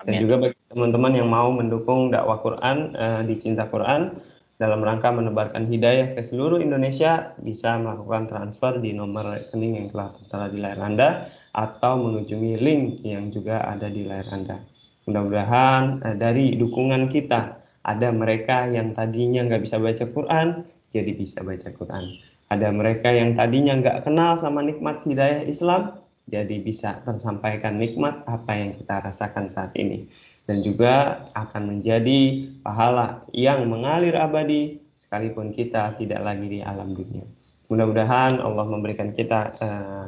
Dan juga bagi teman-teman yang mau mendukung dakwah Quran di Cinta Quran dalam rangka menebarkan hidayah ke seluruh Indonesia, bisa melakukan transfer di nomor rekening yang telah tertera di layar Anda, atau mengunjungi link yang juga ada di layar Anda. Mudah-mudahan dari dukungan kita, ada mereka yang tadinya nggak bisa baca Quran, jadi bisa baca Quran. Ada mereka yang tadinya nggak kenal sama nikmat hidayah Islam, jadi bisa tersampaikan nikmat apa yang kita rasakan saat ini, dan juga akan menjadi pahala yang mengalir abadi sekalipun kita tidak lagi di alam dunia. Mudah-mudahan Allah memberikan kita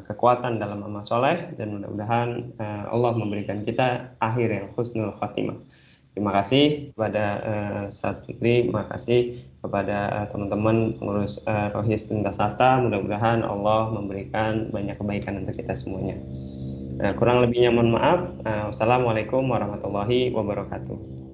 kekuatan dalam amal soleh, dan mudah-mudahan Allah memberikan kita akhir yang husnul khatimah. Terima kasih kepada Ustadz Fikri, terima kasih kepada teman-teman pengurus Rohis Lintas Sarta. Mudah-mudahan Allah memberikan banyak kebaikan untuk kita semuanya. Kurang lebihnya mohon maaf. Wassalamualaikum warahmatullahi wabarakatuh.